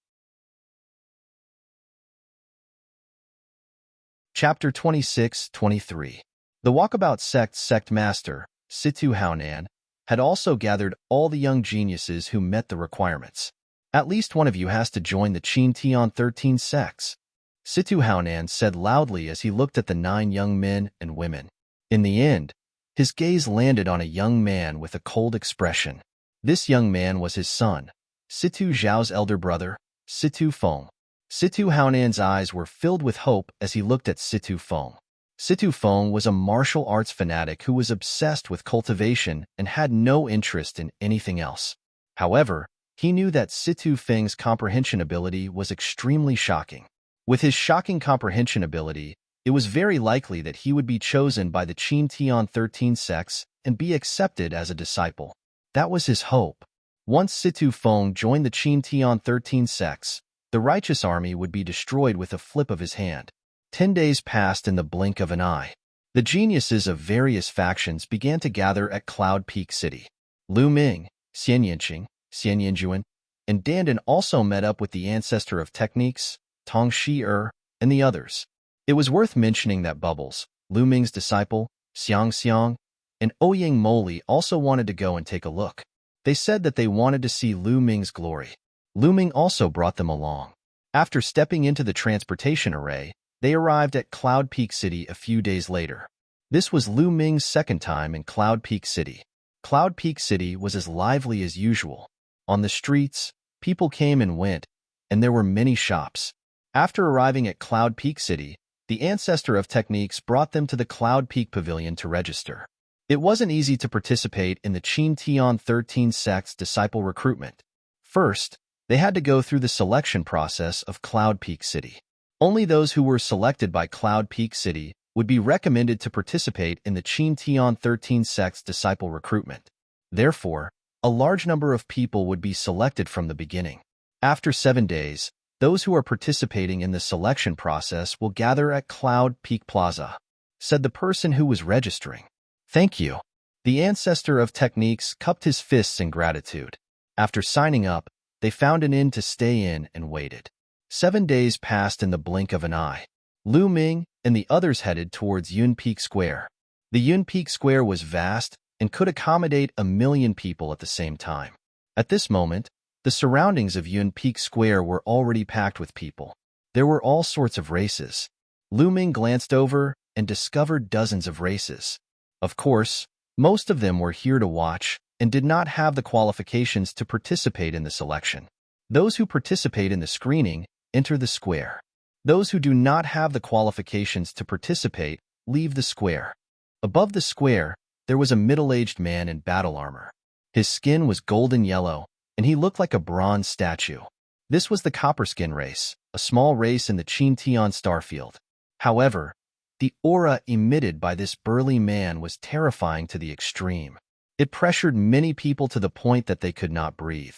Chapter 26-23. The Walkabout Sect's Sect Master, Situ Haonan, had also gathered all the young geniuses who met the requirements. At least one of you has to join the Qin Tian 13 sects, Situ Haonan said loudly as he looked at the 9 young men and women. In the end, his gaze landed on a young man with a cold expression. This young man was his son, Situ Zhao's elder brother, Situ Feng. Situ Haonan's eyes were filled with hope as he looked at Situ Feng. Situ Feng was a martial arts fanatic who was obsessed with cultivation and had no interest in anything else. However, he knew that Situ Feng's comprehension ability was extremely shocking. With his shocking comprehension ability, it was very likely that he would be chosen by the Qin Tian 13 sects and be accepted as a disciple. That was his hope. Once Situ Feng joined the Qin Tian 13 sects, the righteous army would be destroyed with a flip of his hand. 10 days passed in the blink of an eye. The geniuses of various factions began to gather at Cloud Peak City. Lu Ming, Xian Yanqing, Xian Yanjuan, and Dandan also met up with the ancestor of techniques, Tong Shi and the others. It was worth mentioning that Bubbles, Lu Ming's disciple, Xiang Xiang, and Ouyang Moli also wanted to go and take a look. They said that they wanted to see Lu Ming's glory. Lu Ming also brought them along. After stepping into the transportation array, they arrived at Cloud Peak City a few days later. This was Lu Ming's second time in Cloud Peak City. Cloud Peak City was as lively as usual. On the streets, people came and went, and there were many shops. After arriving at Cloud Peak City, the ancestor of techniques brought them to the Cloud Peak Pavilion to register. It wasn't easy to participate in the Qin Tian 13 sect's disciple recruitment. First, they had to go through the selection process of Cloud Peak City. Only those who were selected by Cloud Peak City would be recommended to participate in the Qin Tian 13 sect's disciple recruitment. Therefore, a large number of people would be selected from the beginning. After 7 days, those who are participating in the selection process will gather at Cloud Peak Plaza, said the person who was registering. Thank you. The ancestor of techniques cupped his fists in gratitude. After signing up, they found an inn to stay in and waited. 7 days passed in the blink of an eye. Lu Ming and the others headed towards Yun Peak Square. The Yun Peak Square was vast and could accommodate 1 million people at the same time. At this moment, the surroundings of Yun Peak Square were already packed with people. There were all sorts of races. Lu Ming glanced over and discovered dozens of races. Of course, most of them were here to watch and did not have the qualifications to participate in the selection. Those who participate in the screening enter the square. Those who do not have the qualifications to participate leave the square. Above the square, there was a middle-aged man in battle armor. His skin was golden yellow, and he looked like a bronze statue. This was the Copperskin race, a small race in the Qin Tian starfield. However, the aura emitted by this burly man was terrifying to the extreme. It pressured many people to the point that they could not breathe.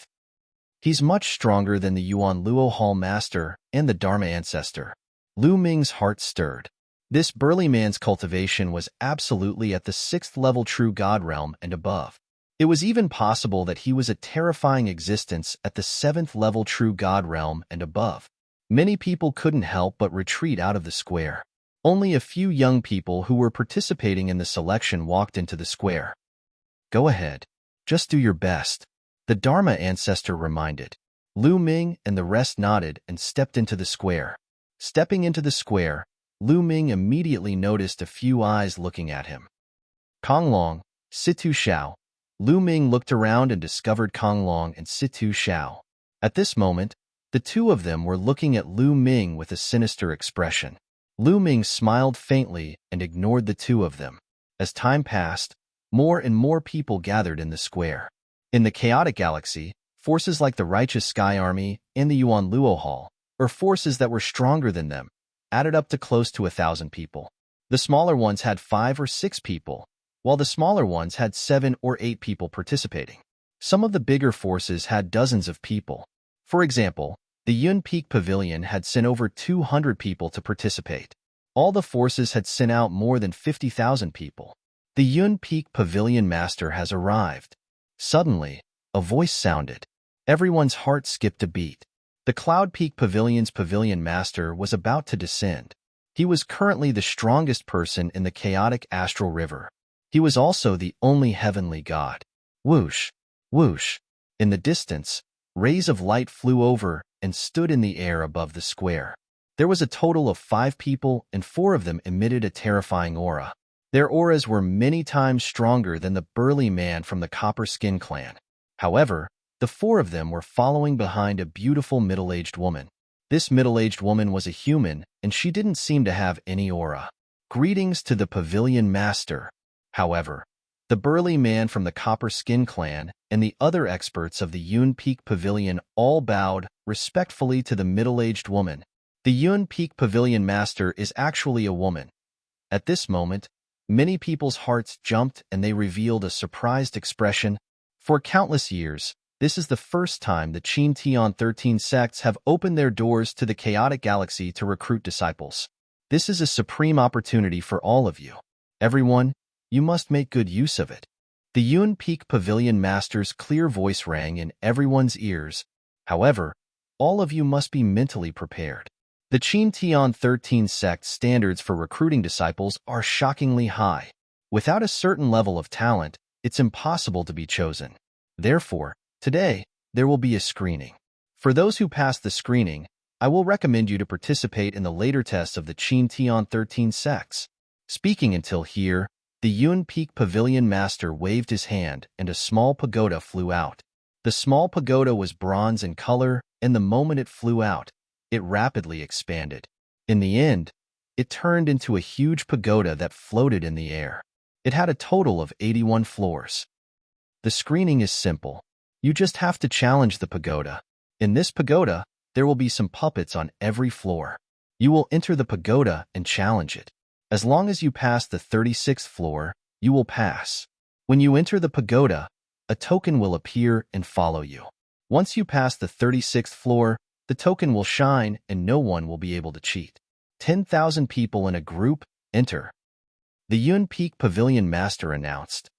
He's much stronger than the Yuan Luo Hall Master and the Dharma Ancestor. Lu Ming's heart stirred. This burly man's cultivation was absolutely at the 6th level True God realm and above. It was even possible that he was a terrifying existence at the 7th level True God realm and above. Many people couldn't help but retreat out of the square. Only a few young people who were participating in the selection walked into the square. Go ahead. Just do your best, the Dharma Ancestor reminded. Lu Ming and the rest nodded and stepped into the square. Stepping into the square, Lu Ming immediately noticed a few eyes looking at him. Kong Long, Situ Xiao. Lu Ming looked around and discovered Kong Long and Situ Xiao. At this moment, the two of them were looking at Lu Ming with a sinister expression. Lu Ming smiled faintly and ignored the two of them. As time passed, more and more people gathered in the square. In the chaotic galaxy, forces like the Righteous Sky Army and the Yuan Luo Hall, or forces that were stronger than them, added up to close to 1,000 people. The smaller ones had 5 or 6 people, while the smaller ones had 7 or 8 people participating. Some of the bigger forces had dozens of people. For example, the Yun Peak Pavilion had sent over 200 people to participate. All the forces had sent out more than 50,000 people. The Yun Peak Pavilion Master has arrived. Suddenly, a voice sounded. Everyone's heart skipped a beat. The Cloud Peak Pavilion's Pavilion Master was about to descend. He was currently the strongest person in the chaotic astral river. He was also the only heavenly god. Whoosh, whoosh. In the distance, rays of light flew over and stood in the air above the square. There was a total of 5 people, and 4 of them emitted a terrifying aura. Their auras were many times stronger than the burly man from the Copper Skin clan. However, the 4 of them were following behind a beautiful middle-aged woman. This middle-aged woman was a human, and she didn't seem to have any aura. Greetings to the Pavilion Master. However, the burly man from the Copper Skin clan and the other experts of the Yun Peak Pavilion all bowed respectfully to the middle-aged woman. The Yun Peak Pavilion Master is actually a woman. At this moment, many people's hearts jumped and they revealed a surprised expression. For countless years, this is the first time the Qin Tian 13 sects have opened their doors to the chaotic galaxy to recruit disciples. This is a supreme opportunity for all of you. Everyone, you must make good use of it. The Yun Peak Pavilion Master's clear voice rang in everyone's ears. However, all of you must be mentally prepared. The Qin Tian 13 sect standards for recruiting disciples are shockingly high. Without a certain level of talent, it's impossible to be chosen. Therefore, today, there will be a screening. For those who pass the screening, I will recommend you to participate in the later tests of the Qin Tian 13 sects. Speaking until here, the Yun Peak Pavilion Master waved his hand and a small pagoda flew out. The small pagoda was bronze in color, and the moment it flew out, it rapidly expanded. In the end, it turned into a huge pagoda that floated in the air. It had a total of 81 floors. The screening is simple. You just have to challenge the pagoda. In this pagoda, there will be some puppets on every floor. You will enter the pagoda and challenge it. As long as you pass the 36th floor, you will pass. When you enter the pagoda, a token will appear and follow you. Once you pass the 36th floor, the token will shine and no one will be able to cheat. 10,000 people in a group, enter. The Yun Peak Pavilion Master announced.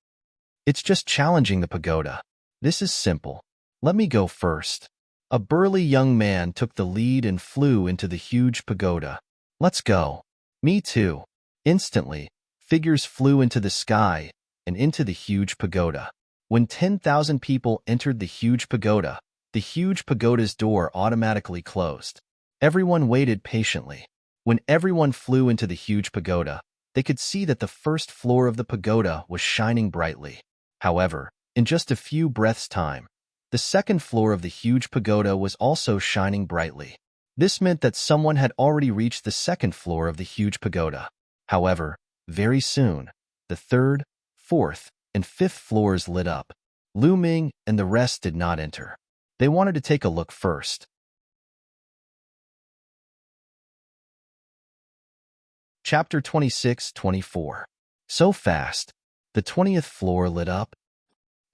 It's just challenging the pagoda. This is simple. Let me go first. A burly young man took the lead and flew into the huge pagoda. Let's go. Me too. Instantly, figures flew into the sky and into the huge pagoda. When 10,000 people entered the huge pagoda's door automatically closed. Everyone waited patiently. When everyone flew into the huge pagoda, they could see that the first floor of the pagoda was shining brightly. However, in just a few breaths' time, the second floor of the huge pagoda was also shining brightly. This meant that someone had already reached the second floor of the huge pagoda. However, very soon, the third, fourth, and fifth floors lit up. Lu Ming and the rest did not enter. They wanted to take a look first. Chapter 26-24. So fast. The 20th floor lit up.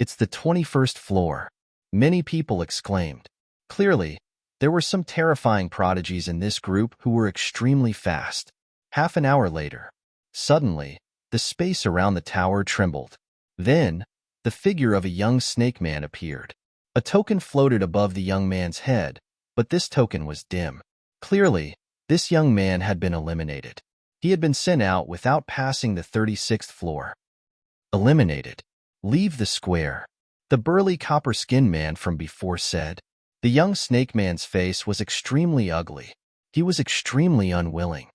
It's the 21st floor. Many people exclaimed. Clearly, there were some terrifying prodigies in this group who were extremely fast. Half an hour later, suddenly, the space around the tower trembled. Then, the figure of a young snake man appeared. A token floated above the young man's head, but this token was dim. Clearly, this young man had been eliminated. He had been sent out without passing the 36th floor. Eliminated. Leave the square. The burly copper-skinned man from before said. The young snake man's face was extremely ugly. He was extremely unwilling.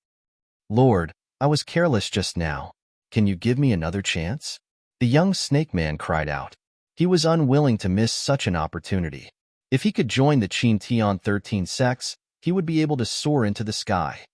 Lord, I was careless just now. Can you give me another chance? The young snake man cried out. He was unwilling to miss such an opportunity. If he could join the Qin Tian 13 sects, he would be able to soar into the sky.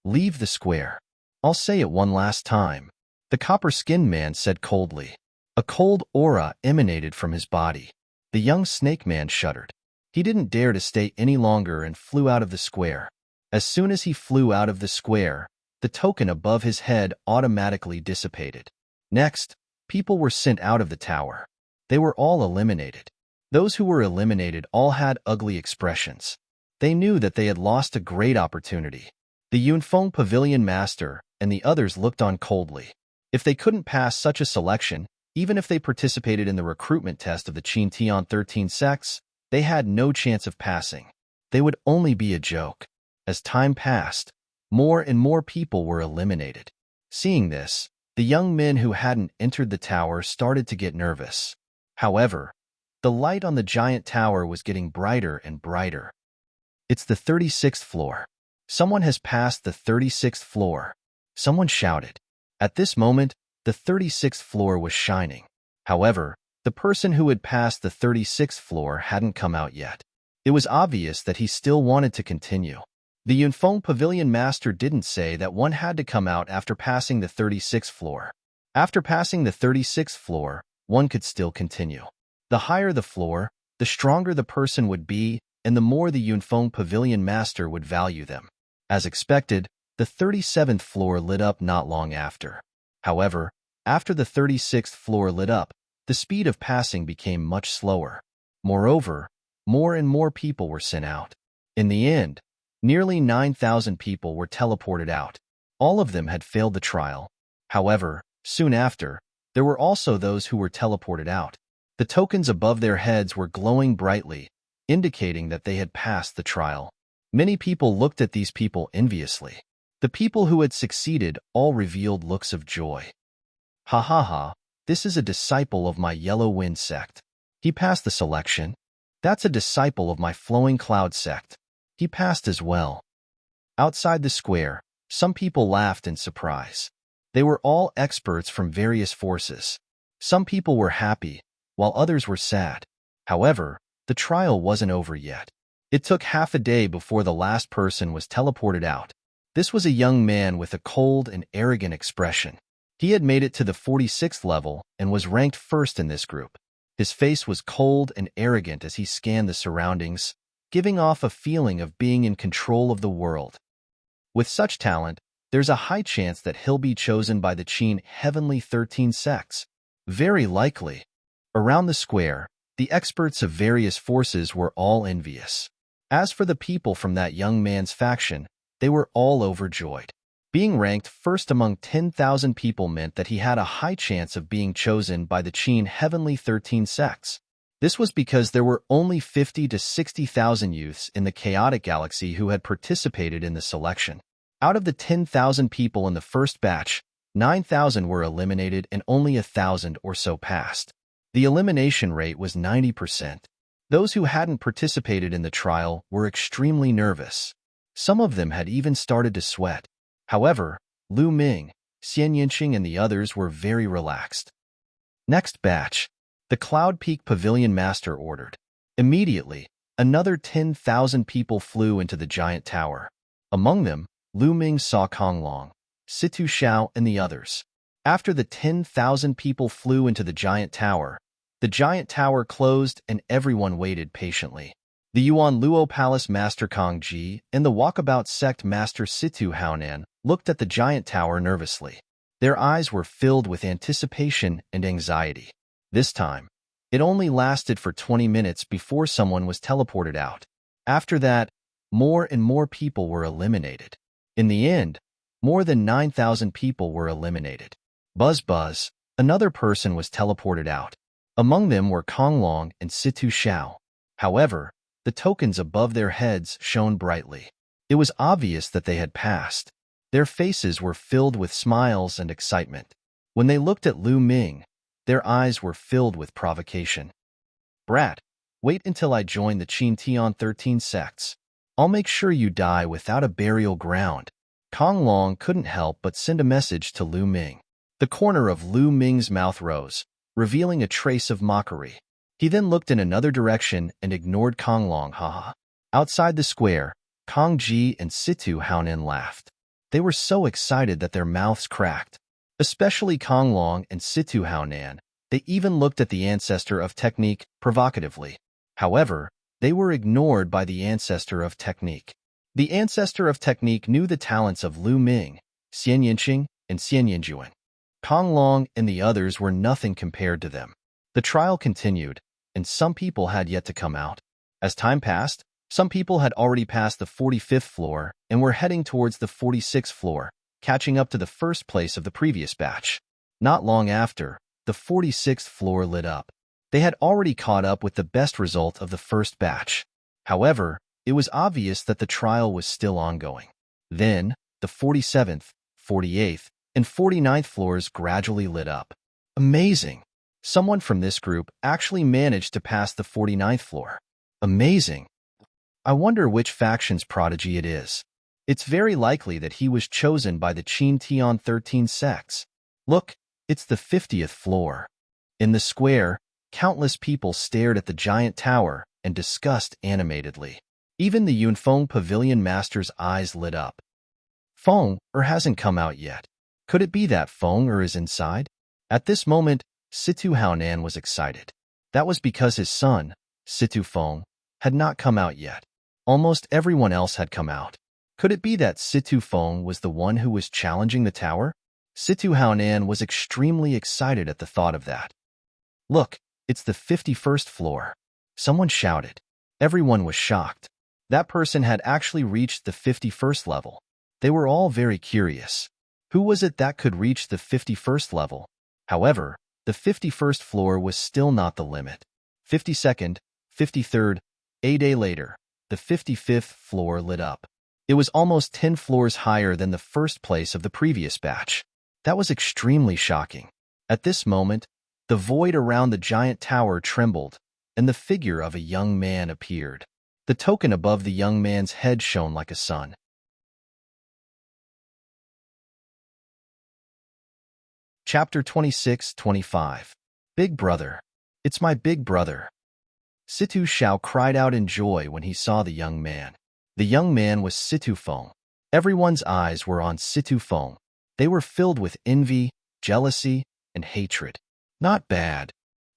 Leave the square. I'll say it one last time. The copper-skinned man said coldly. A cold aura emanated from his body. The young snake man shuddered. He didn't dare to stay any longer and flew out of the square. As soon as he flew out of the square, the token above his head automatically dissipated. Next, people were sent out of the tower. They were all eliminated. Those who were eliminated all had ugly expressions. They knew that they had lost a great opportunity. The Yunfeng Pavilion Master and the others looked on coldly. If they couldn't pass such a selection, even if they participated in the recruitment test of the Qin Tian 13 sects, they had no chance of passing. They would only be a joke. As time passed, more and more people were eliminated. Seeing this, The young men who hadn't entered the tower started to get nervous. However, the light on the giant tower was getting brighter and brighter. It's the 36th floor. Someone has passed the 36th floor. Someone shouted. At this moment, the 36th floor was shining. However, the person who had passed the 36th floor hadn't come out yet. It was obvious that he still wanted to continue. The Yunfeng Pavilion Master didn't say that one had to come out after passing the 36th floor. After passing the 36th floor, one could still continue. The higher the floor, the stronger the person would be, and the more the Yunfeng Pavilion Master would value them. As expected, the 37th floor lit up not long after. However, after the 36th floor lit up, the speed of passing became much slower. Moreover, more and more people were sent out. In the end, nearly 9,000 people were teleported out. All of them had failed the trial. However, soon after, there were also those who were teleported out. The tokens above their heads were glowing brightly, indicating that they had passed the trial. Many people looked at these people enviously. The people who had succeeded all revealed looks of joy. Ha ha ha, this is a disciple of my Yellow Wind sect. He passed the selection. That's a disciple of my Flowing Cloud sect. He passed as well. Outside the square, some people laughed in surprise. They were all experts from various forces. Some people were happy, while others were sad. However, the trial wasn't over yet. It took half a day before the last person was teleported out. This was a young man with a cold and arrogant expression. He had made it to the 46th level and was ranked first in this group. His face was cold and arrogant as he scanned the surroundings, giving off a feeling of being in control of the world. With such talent, there's a high chance that he'll be chosen by the Qin Heavenly 13 sects. Very likely. Around the square, the experts of various forces were all envious. As for the people from that young man's faction, they were all overjoyed. Being ranked first among 10,000 people meant that he had a high chance of being chosen by the Qin Heavenly 13 sects. This was because there were only 50 to 60,000 youths in the chaotic galaxy who had participated in the selection. Out of the 10,000 people in the first batch, 9,000 were eliminated and only 1,000 or so passed. The elimination rate was 90%. Those who hadn't participated in the trial were extremely nervous. Some of them had even started to sweat. However, Lu Ming, Xian Yinqing and the others were very relaxed. Next batch, the Cloud Peak Pavilion Master ordered. Immediately, another 10,000 people flew into the giant tower. Among them, Lu Ming saw Konglong, Situ Xiao and the others. After the 10,000 people flew into the giant tower closed and everyone waited patiently. The Yuan Luo Palace Master Kong Ji and the Walkabout Sect Master Situ Haonan looked at the giant tower nervously. Their eyes were filled with anticipation and anxiety. This time, it only lasted for 20 minutes before someone was teleported out. After that, more and more people were eliminated. In the end, more than 9,000 people were eliminated. Buzz, another person was teleported out. Among them were Konglong and Situ Xiao. However, the tokens above their heads shone brightly. It was obvious that they had passed. Their faces were filled with smiles and excitement. When they looked at Lu Ming, their eyes were filled with provocation. Brat, wait until I join the Qin Tian 13 sects. I'll make sure you die without a burial ground. Konglong couldn't help but send a message to Lu Ming. The corner of Lu Ming's mouth rose, revealing a trace of mockery. He then looked in another direction and ignored Konglong. Haha. Outside the square, Kong Ji and Situ Haonan laughed. They were so excited that their mouths cracked. Especially Konglong and Situ Haonan, they even looked at the ancestor of technique provocatively. However, they were ignored by the ancestor of technique. The ancestor of technique knew the talents of Lu Ming, Xian Yinqing, and Xian Yinjuan. Konglong and the others were nothing compared to them. The trial continued, and some people had yet to come out. As time passed, some people had already passed the 45th floor and were heading towards the 46th floor, catching up to the first place of the previous batch. Not long after, the 46th floor lit up. They had already caught up with the best result of the first batch. However, it was obvious that the trial was still ongoing. Then, the 47th, 48th, and 49th floors gradually lit up. Amazing! Someone from this group actually managed to pass the 49th floor. Amazing! I wonder which faction's prodigy it is. It's very likely that he was chosen by the Qin Tian 13 sects. Look, it's the 50th floor. In the square, countless people stared at the giant tower and discussed animatedly. Even the Yunfeng Pavilion Master's eyes lit up. Feng hasn't come out yet. Could it be that Feng is inside? At this moment, Situ Haonan was excited. That was because his son, Situ Feng, had not come out yet. Almost everyone else had come out. Could it be that Situ Feng was the one who was challenging the tower? Situ Haonan was extremely excited at the thought of that. Look, it's the 51st floor. Someone shouted. Everyone was shocked. That person had actually reached the 51st level. They were all very curious. Who was it that could reach the 51st level? However, the 51st floor was still not the limit. 52nd, 53rd, a day later, the 55th floor lit up. It was almost 10 floors higher than the first place of the previous batch. That was extremely shocking. At this moment, the void around the giant tower trembled, and the figure of a young man appeared. The token above the young man's head shone like a sun. Chapter 26-25. Big Brother. It's my big brother. Situ Xiao cried out in joy when he saw the young man. The young man was Situ Feng. Everyone's eyes were on Situ Feng. They were filled with envy, jealousy, and hatred. Not bad.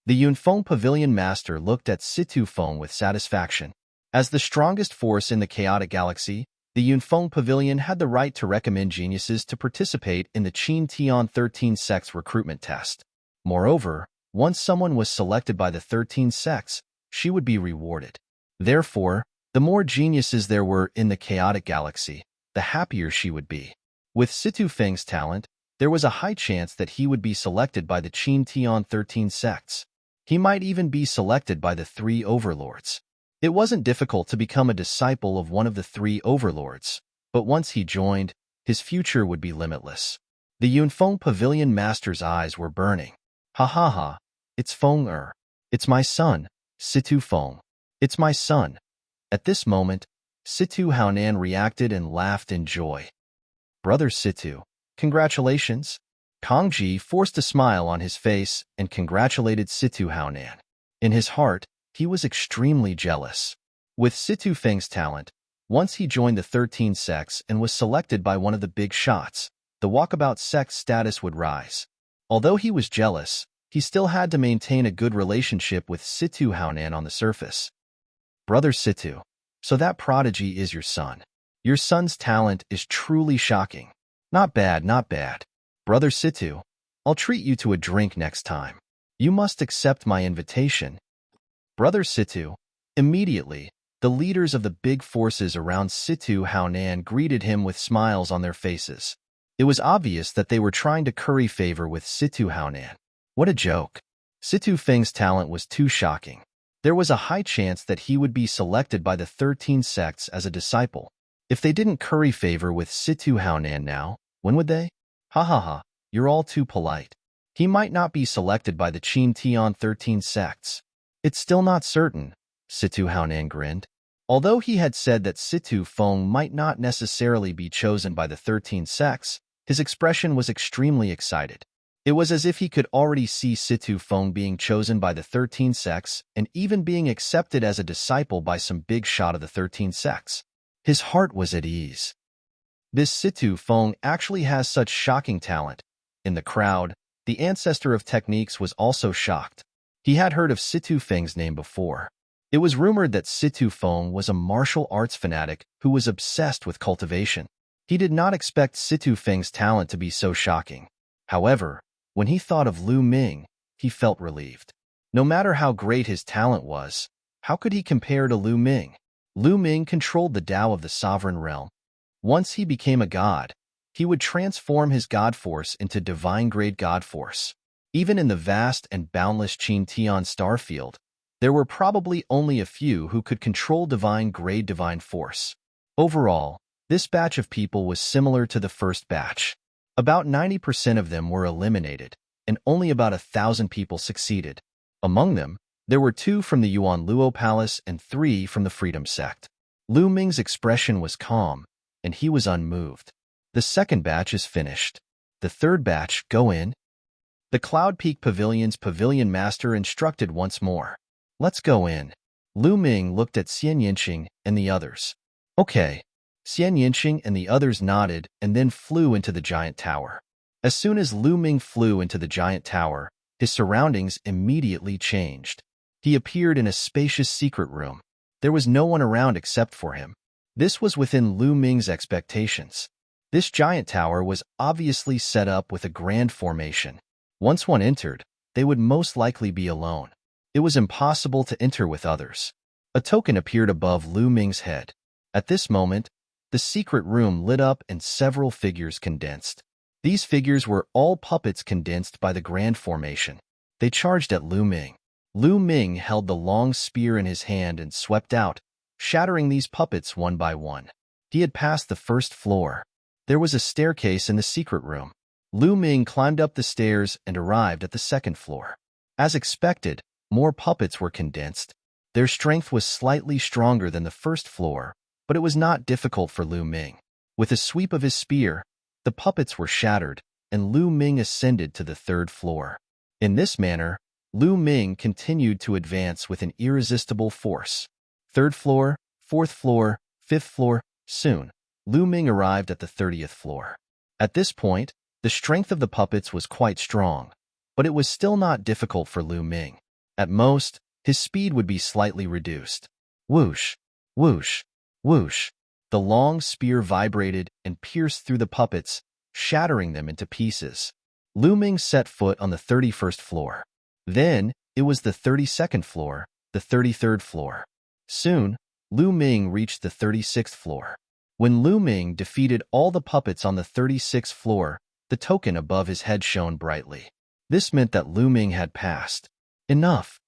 The Yunfeng Pavilion Master looked at Situ Feng with satisfaction. As the strongest force in the chaotic galaxy, the Yunfeng Pavilion had the right to recommend geniuses to participate in the Qin Tian 13 sects recruitment test. Moreover, once someone was selected by the 13 sects, she would be rewarded. Therefore, the more geniuses there were in the chaotic galaxy, the happier she would be. With Situ Feng's talent, there was a high chance that he would be selected by the Qin Tian 13 sects. He might even be selected by the 3 overlords. It wasn't difficult to become a disciple of one of the 3 overlords, but once he joined, his future would be limitless. The Yunfeng Pavilion Master's eyes were burning. Ha ha ha, it's Feng Er. It's my son, Situ Feng. It's my son. At this moment, Situ Haonan reacted and laughed in joy. Brother Situ, congratulations. Kangji forced a smile on his face and congratulated Situ Haonan. In his heart, he was extremely jealous. With Situ Feng's talent, once he joined the 13 sects and was selected by one of the big shots, the walkabout sect's status would rise. Although he was jealous, he still had to maintain a good relationship with Situ Haonan on the surface. Brother Situ, so that prodigy is your son. Your son's talent is truly shocking. Not bad, not bad. Brother Situ, I'll treat you to a drink next time. You must accept my invitation. Brother Situ. Immediately, the leaders of the big forces around Situ Haonan greeted him with smiles on their faces. It was obvious that they were trying to curry favor with Situ Haonan. What a joke. Situ Feng's talent was too shocking. There was a high chance that he would be selected by the 13 sects as a disciple. If they didn't curry favor with Situ Haonan now, when would they? Ha ha ha, you're all too polite. He might not be selected by the Qin Tian 13 sects. It's still not certain, Situ Haonan grinned. Although he had said that Situ Feng might not necessarily be chosen by the 13 sects, his expression was extremely excited. It was as if he could already see Situ Feng being chosen by the 13 sects and even being accepted as a disciple by some big shot of the 13 sects. His heart was at ease. This Situ Feng actually has such shocking talent. In the crowd, the ancestor of techniques was also shocked. He had heard of Situ Feng's name before. It was rumored that Situ Feng was a martial arts fanatic who was obsessed with cultivation. He did not expect Situ Feng's talent to be so shocking. However, when he thought of Lu Ming, he felt relieved. No matter how great his talent was, how could he compare to Lu Ming? Lu Ming controlled the Tao of the sovereign realm. Once he became a god, he would transform his god force into divine-grade god force. Even in the vast and boundless Qin Tian starfield, there were probably only a few who could control divine-grade divine force. Overall, this batch of people was similar to the first batch. About 90% of them were eliminated, and only about 1,000 people succeeded. Among them, there were 2 from the Yuan Luo Palace and 3 from the Freedom Sect. Lu Ming's expression was calm, and he was unmoved. The second batch is finished. The third batch, go in. The Cloud Peak Pavilion's pavilion master instructed once more. Let's go in. Lu Ming looked at Xian Yinqing and the others. Okay. Xian Yinqing and the others nodded and then flew into the giant tower. As soon as Lu Ming flew into the giant tower, his surroundings immediately changed. He appeared in a spacious secret room. There was no one around except for him. This was within Lu Ming's expectations. This giant tower was obviously set up with a grand formation. Once one entered, they would most likely be alone. It was impossible to enter with others. A token appeared above Lu Ming's head. At this moment, the secret room lit up and several figures condensed. These figures were all puppets condensed by the grand formation. They charged at Lu Ming. Lu Ming held the long spear in his hand and swept out, shattering these puppets one by one. He had passed the first floor. There was a staircase in the secret room. Lu Ming climbed up the stairs and arrived at the second floor. As expected, more puppets were condensed. Their strength was slightly stronger than the first floor, but it was not difficult for Lu Ming. With a sweep of his spear, the puppets were shattered, and Lu Ming ascended to the third floor. In this manner, Lu Ming continued to advance with an irresistible force. Third floor, fourth floor, fifth floor. Soon, Lu Ming arrived at the 30th floor. At this point, the strength of the puppets was quite strong, but it was still not difficult for Lu Ming. At most, his speed would be slightly reduced. Whoosh, whoosh, whoosh. The long spear vibrated and pierced through the puppets, shattering them into pieces. Lu Ming set foot on the 31st floor. Then, it was the 32nd floor, the 33rd floor. Soon, Lu Ming reached the 36th floor. When Lu Ming defeated all the puppets on the 36th floor, the token above his head shone brightly. This meant that Lu Ming had passed. Enough.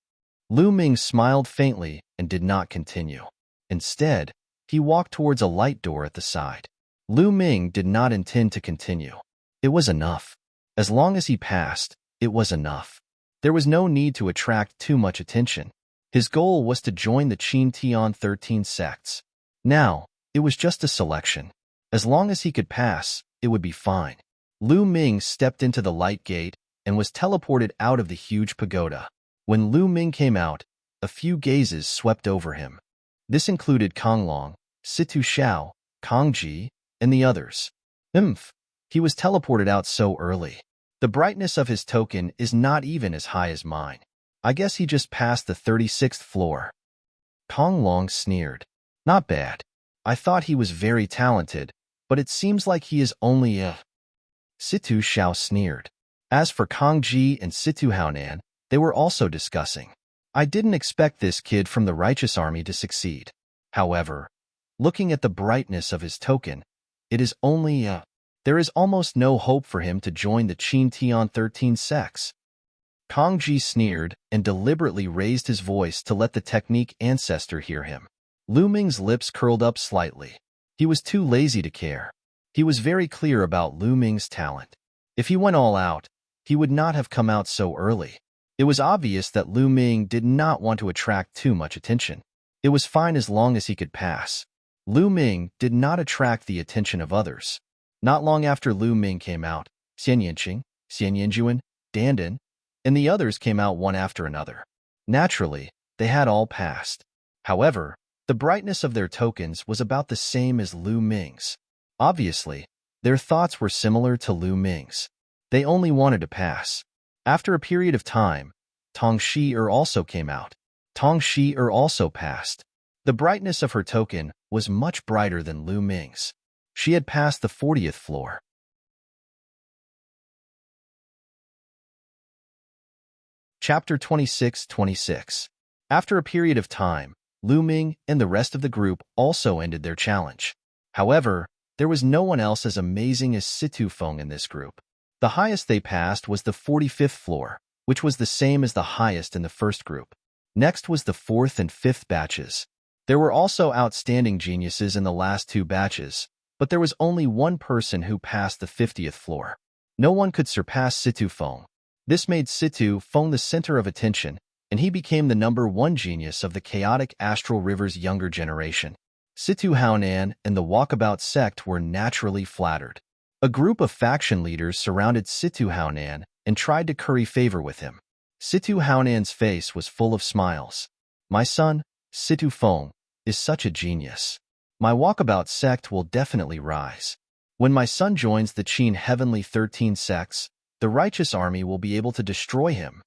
Lu Ming smiled faintly and did not continue. Instead, he walked towards a light door at the side. Lu Ming did not intend to continue. It was enough. As long as he passed, it was enough. There was no need to attract too much attention. His goal was to join the Qin Tian 13 sects. Now, it was just a selection. As long as he could pass, it would be fine. Lu Ming stepped into the light gate and was teleported out of the huge pagoda. When Lu Ming came out, a few gazes swept over him. This included Kong Long, Situ Xiao, Kong Ji, and the others. He was teleported out so early. The brightness of his token is not even as high as mine. I guess he just passed the 36th floor. Kong Long sneered. Not bad. I thought he was very talented, but it seems like he is only a... Situ Xiao sneered. As for Kong Ji and Situ Haonan, they were also discussing. I didn't expect this kid from the Righteous Army to succeed. However, looking at the brightness of his token, it is only a... There is almost no hope for him to join the Qin Tian 13 sects. Kong Ji sneered and deliberately raised his voice to let the technique ancestor hear him. Lu Ming's lips curled up slightly. He was too lazy to care. He was very clear about Lu Ming's talent. If he went all out, he would not have come out so early. It was obvious that Lu Ming did not want to attract too much attention. It was fine as long as he could pass. Lu Ming did not attract the attention of others. Not long after Lu Ming came out, Xian Yinqing, Xian Yinjuan, Dandan, and the others came out one after another. Naturally, they had all passed. However, the brightness of their tokens was about the same as Lu Ming's. Obviously, their thoughts were similar to Lu Ming's. They only wanted to pass. After a period of time, Tong Shi-er also came out. Tong Shi-er also passed. The brightness of her token was much brighter than Lu Ming's. She had passed the 40th floor. Chapter 26-26. After a period of time, Lu Ming and the rest of the group also ended their challenge. However, there was no one else as amazing as Situ Feng in this group. The highest they passed was the 45th floor, which was the same as the highest in the first group. Next was the 4th and 5th batches. There were also outstanding geniuses in the last 2 batches, But there was only one person who passed the 50th floor. No one could surpass Situ Feng. This made Situ Feng the center of attention, and he became the #1 genius of the chaotic astral river's younger generation. Situ Haonan and the Walkabout sect were naturally flattered. A group of faction leaders surrounded Situ Haonan and tried to curry favor with him. Situ Haonan's face was full of smiles. My son, Situ Feng, is such a genius. My Walkabout sect will definitely rise. When my son joins the Qin Heavenly 13 sects, the righteous army will be able to destroy him.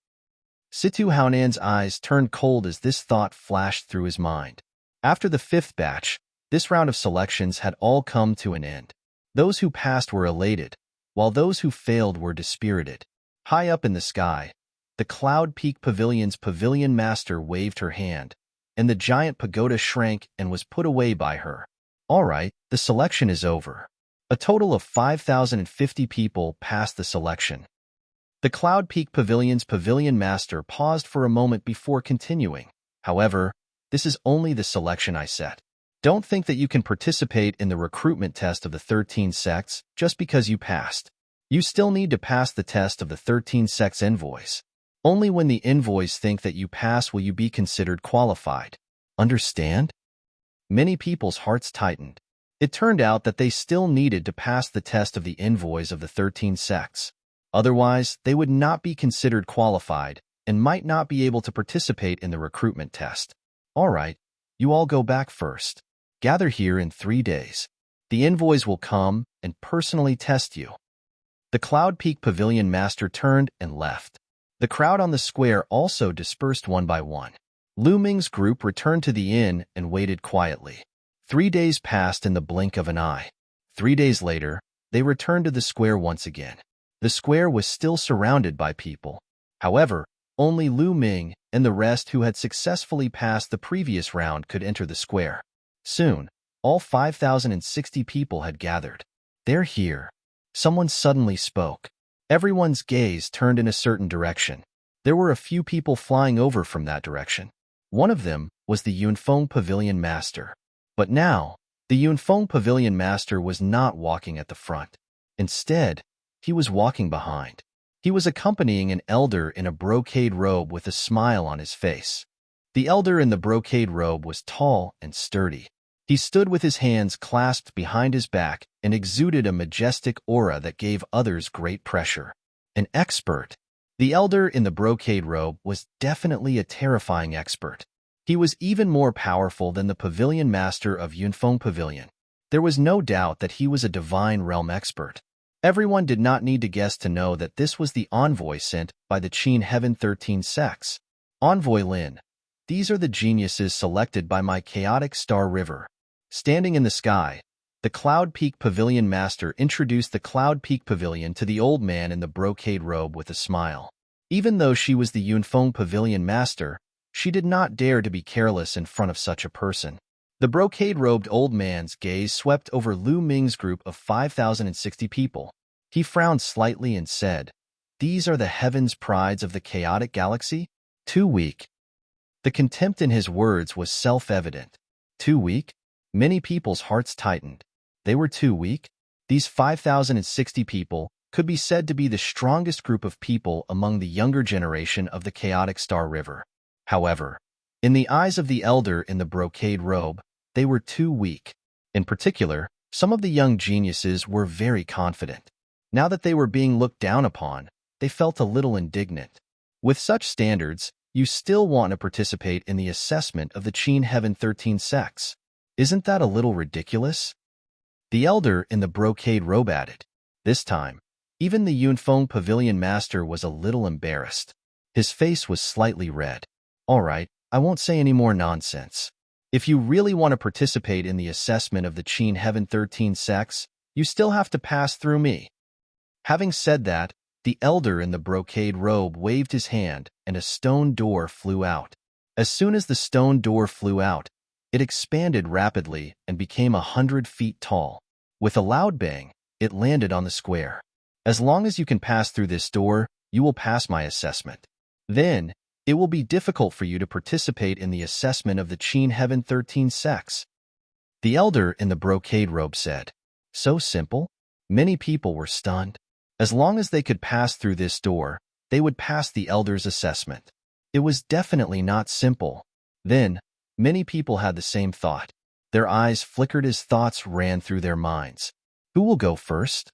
Situ Haonan's eyes turned cold as this thought flashed through his mind. After the 5th batch, this round of selections had all come to an end. Those who passed were elated, while those who failed were dispirited. High up in the sky, the Cloud Peak Pavilion's pavilion master waved her hand, and the giant pagoda shrank and was put away by her. All right, the selection is over. A total of 5,050 people passed the selection. The Cloud Peak Pavilion's pavilion master paused for a moment before continuing. However, this is only the selection I set. Don't think that you can participate in the recruitment test of the 13 sects just because you passed. You still need to pass the test of the 13 sects envoys. Only when the envoys think that you pass will you be considered qualified. Understand? Many people's hearts tightened. It turned out that they still needed to pass the test of the envoys of the 13 sects. Otherwise, they would not be considered qualified and might not be able to participate in the recruitment test. All right, you all go back first. Gather here in 3 days. The envoys will come and personally test you. The Cloud Peak Pavilion master turned and left. The crowd on the square also dispersed one by one. Lu Ming's group returned to the inn and waited quietly. 3 days passed in the blink of an eye. 3 days later, they returned to the square once again. The square was still surrounded by people. However, only Lu Ming and the rest who had successfully passed the previous round could enter the square. Soon, all 5,060 people had gathered. They're here. Someone suddenly spoke. Everyone's gaze turned in a certain direction. There were a few people flying over from that direction. One of them was the Yunfeng Pavilion Master. But now, the Yunfeng Pavilion Master was not walking at the front. Instead, he was walking behind. He was accompanying an elder in a brocade robe with a smile on his face. The elder in the brocade robe was tall and sturdy. He stood with his hands clasped behind his back and exuded a majestic aura that gave others great pressure. An expert. The elder in the brocade robe was definitely a terrifying expert. He was even more powerful than the pavilion master of Yunfeng Pavilion. There was no doubt that he was a divine realm expert. Everyone did not need to guess to know that this was the envoy sent by the Qin Heaven 13 sects. Envoy Lin. These are the geniuses selected by my chaotic star river. Standing in the sky, the Cloud Peak Pavilion Master introduced the Cloud Peak Pavilion to the old man in the brocade robe with a smile. Even though she was the Yunfeng Pavilion Master, she did not dare to be careless in front of such a person. The brocade-robed old man's gaze swept over Lu Ming's group of 5,060 people. He frowned slightly and said, "These are the heavens' prides of the chaotic galaxy? Too weak." The contempt in his words was self-evident. Too weak? Many people's hearts tightened. They were too weak? These 5,060 people could be said to be the strongest group of people among the younger generation of the chaotic Star River. However, in the eyes of the elder in the brocade robe, they were too weak. In particular, some of the young geniuses were very confident. Now that they were being looked down upon, they felt a little indignant. With such standards, you still want to participate in the assessment of the Qin Heaven 13 sects. Isn't that a little ridiculous? The elder in the brocade robe added. This time, even the Yunfeng Pavilion Master was a little embarrassed. His face was slightly red. All right, I won't say any more nonsense. If you really want to participate in the assessment of the Qin Heaven 13 sects, you still have to pass through me. Having said that, the elder in the brocade robe waved his hand and a stone door flew out. As soon as the stone door flew out, it expanded rapidly and became 100 feet tall. With a loud bang, it landed on the square. As long as you can pass through this door, you will pass my assessment. Then, it will be difficult for you to participate in the assessment of the Qin Heaven 13 sects. The elder in the brocade robe said. So simple? Many people were stunned. As long as they could pass through this door, they would pass the elder's assessment. It was definitely not simple. Then, many people had the same thought. Their eyes flickered as thoughts ran through their minds. Who will go first?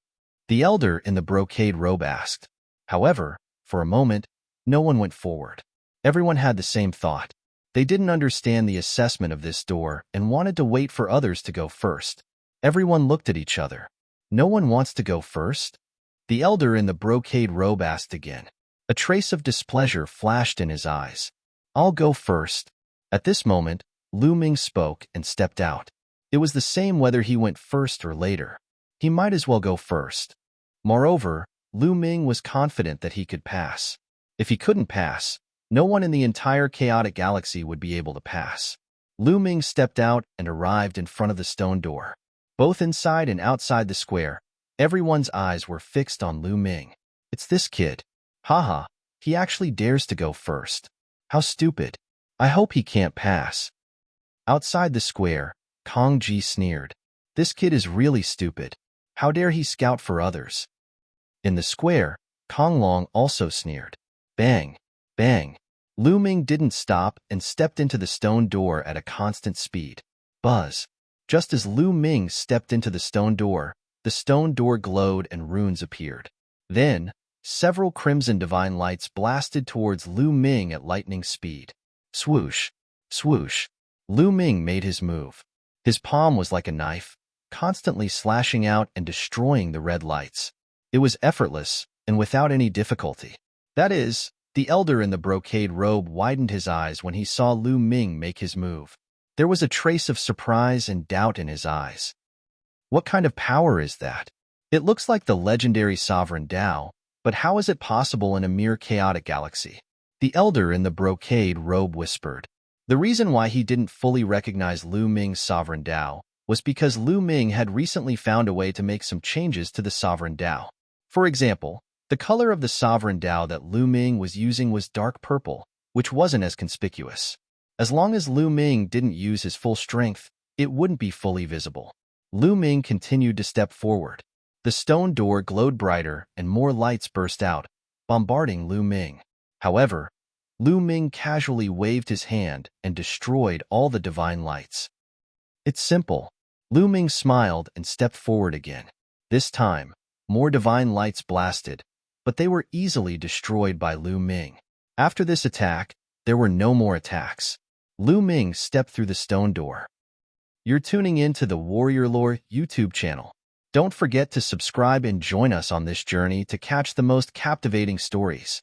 The elder in the brocade robe asked. However, for a moment, no one went forward. Everyone had the same thought. They didn't understand the assessment of this door and wanted to wait for others to go first. Everyone looked at each other. No one wants to go first? The elder in the brocade robe asked again. A trace of displeasure flashed in his eyes. I'll go first. At this moment, Lu Ming spoke and stepped out. It was the same whether he went first or later. He might as well go first. Moreover, Lu Ming was confident that he could pass. If he couldn't pass, no one in the entire chaotic galaxy would be able to pass. Lu Ming stepped out and arrived in front of the stone door. Both inside and outside the square, everyone's eyes were fixed on Lu Ming. It's this kid. Haha, he actually dares to go first. How stupid. I hope he can't pass. Outside the square, Kong Ji sneered. This kid is really stupid. How dare he scout for others? In the square, Kong Long also sneered. Bang, bang. Lu Ming didn't stop and stepped into the stone door at a constant speed. Buzz. Just as Lu Ming stepped into the stone door glowed and runes appeared. Then, several crimson divine lights blasted towards Lu Ming at lightning speed. Swoosh, swoosh. Lu Ming made his move. His palm was like a knife, constantly slashing out and destroying the red lights. It was effortless and without any difficulty. That is, the elder in the brocade robe widened his eyes when he saw Lu Ming make his move. There was a trace of surprise and doubt in his eyes. What kind of power is that? It looks like the legendary sovereign Tao, but how is it possible in a mere chaotic galaxy? The elder in the brocade robe whispered. The reason why he didn't fully recognize Lu Ming's sovereign Tao was because Lu Ming had recently found a way to make some changes to the sovereign Tao. For example, the color of the sovereign Tao that Lu Ming was using was dark purple, which wasn't as conspicuous. As long as Lu Ming didn't use his full strength, it wouldn't be fully visible. Lu Ming continued to step forward. The stone door glowed brighter and more lights burst out, bombarding Lu Ming. However, Lu Ming casually waved his hand and destroyed all the divine lights. It's simple. Lu Ming smiled and stepped forward again. This time, more divine lights blasted, but they were easily destroyed by Lu Ming. After this attack, there were no more attacks. Lu Ming stepped through the stone door. You're tuning in to the Warrior Lore YouTube channel. Don't forget to subscribe and join us on this journey to catch the most captivating stories.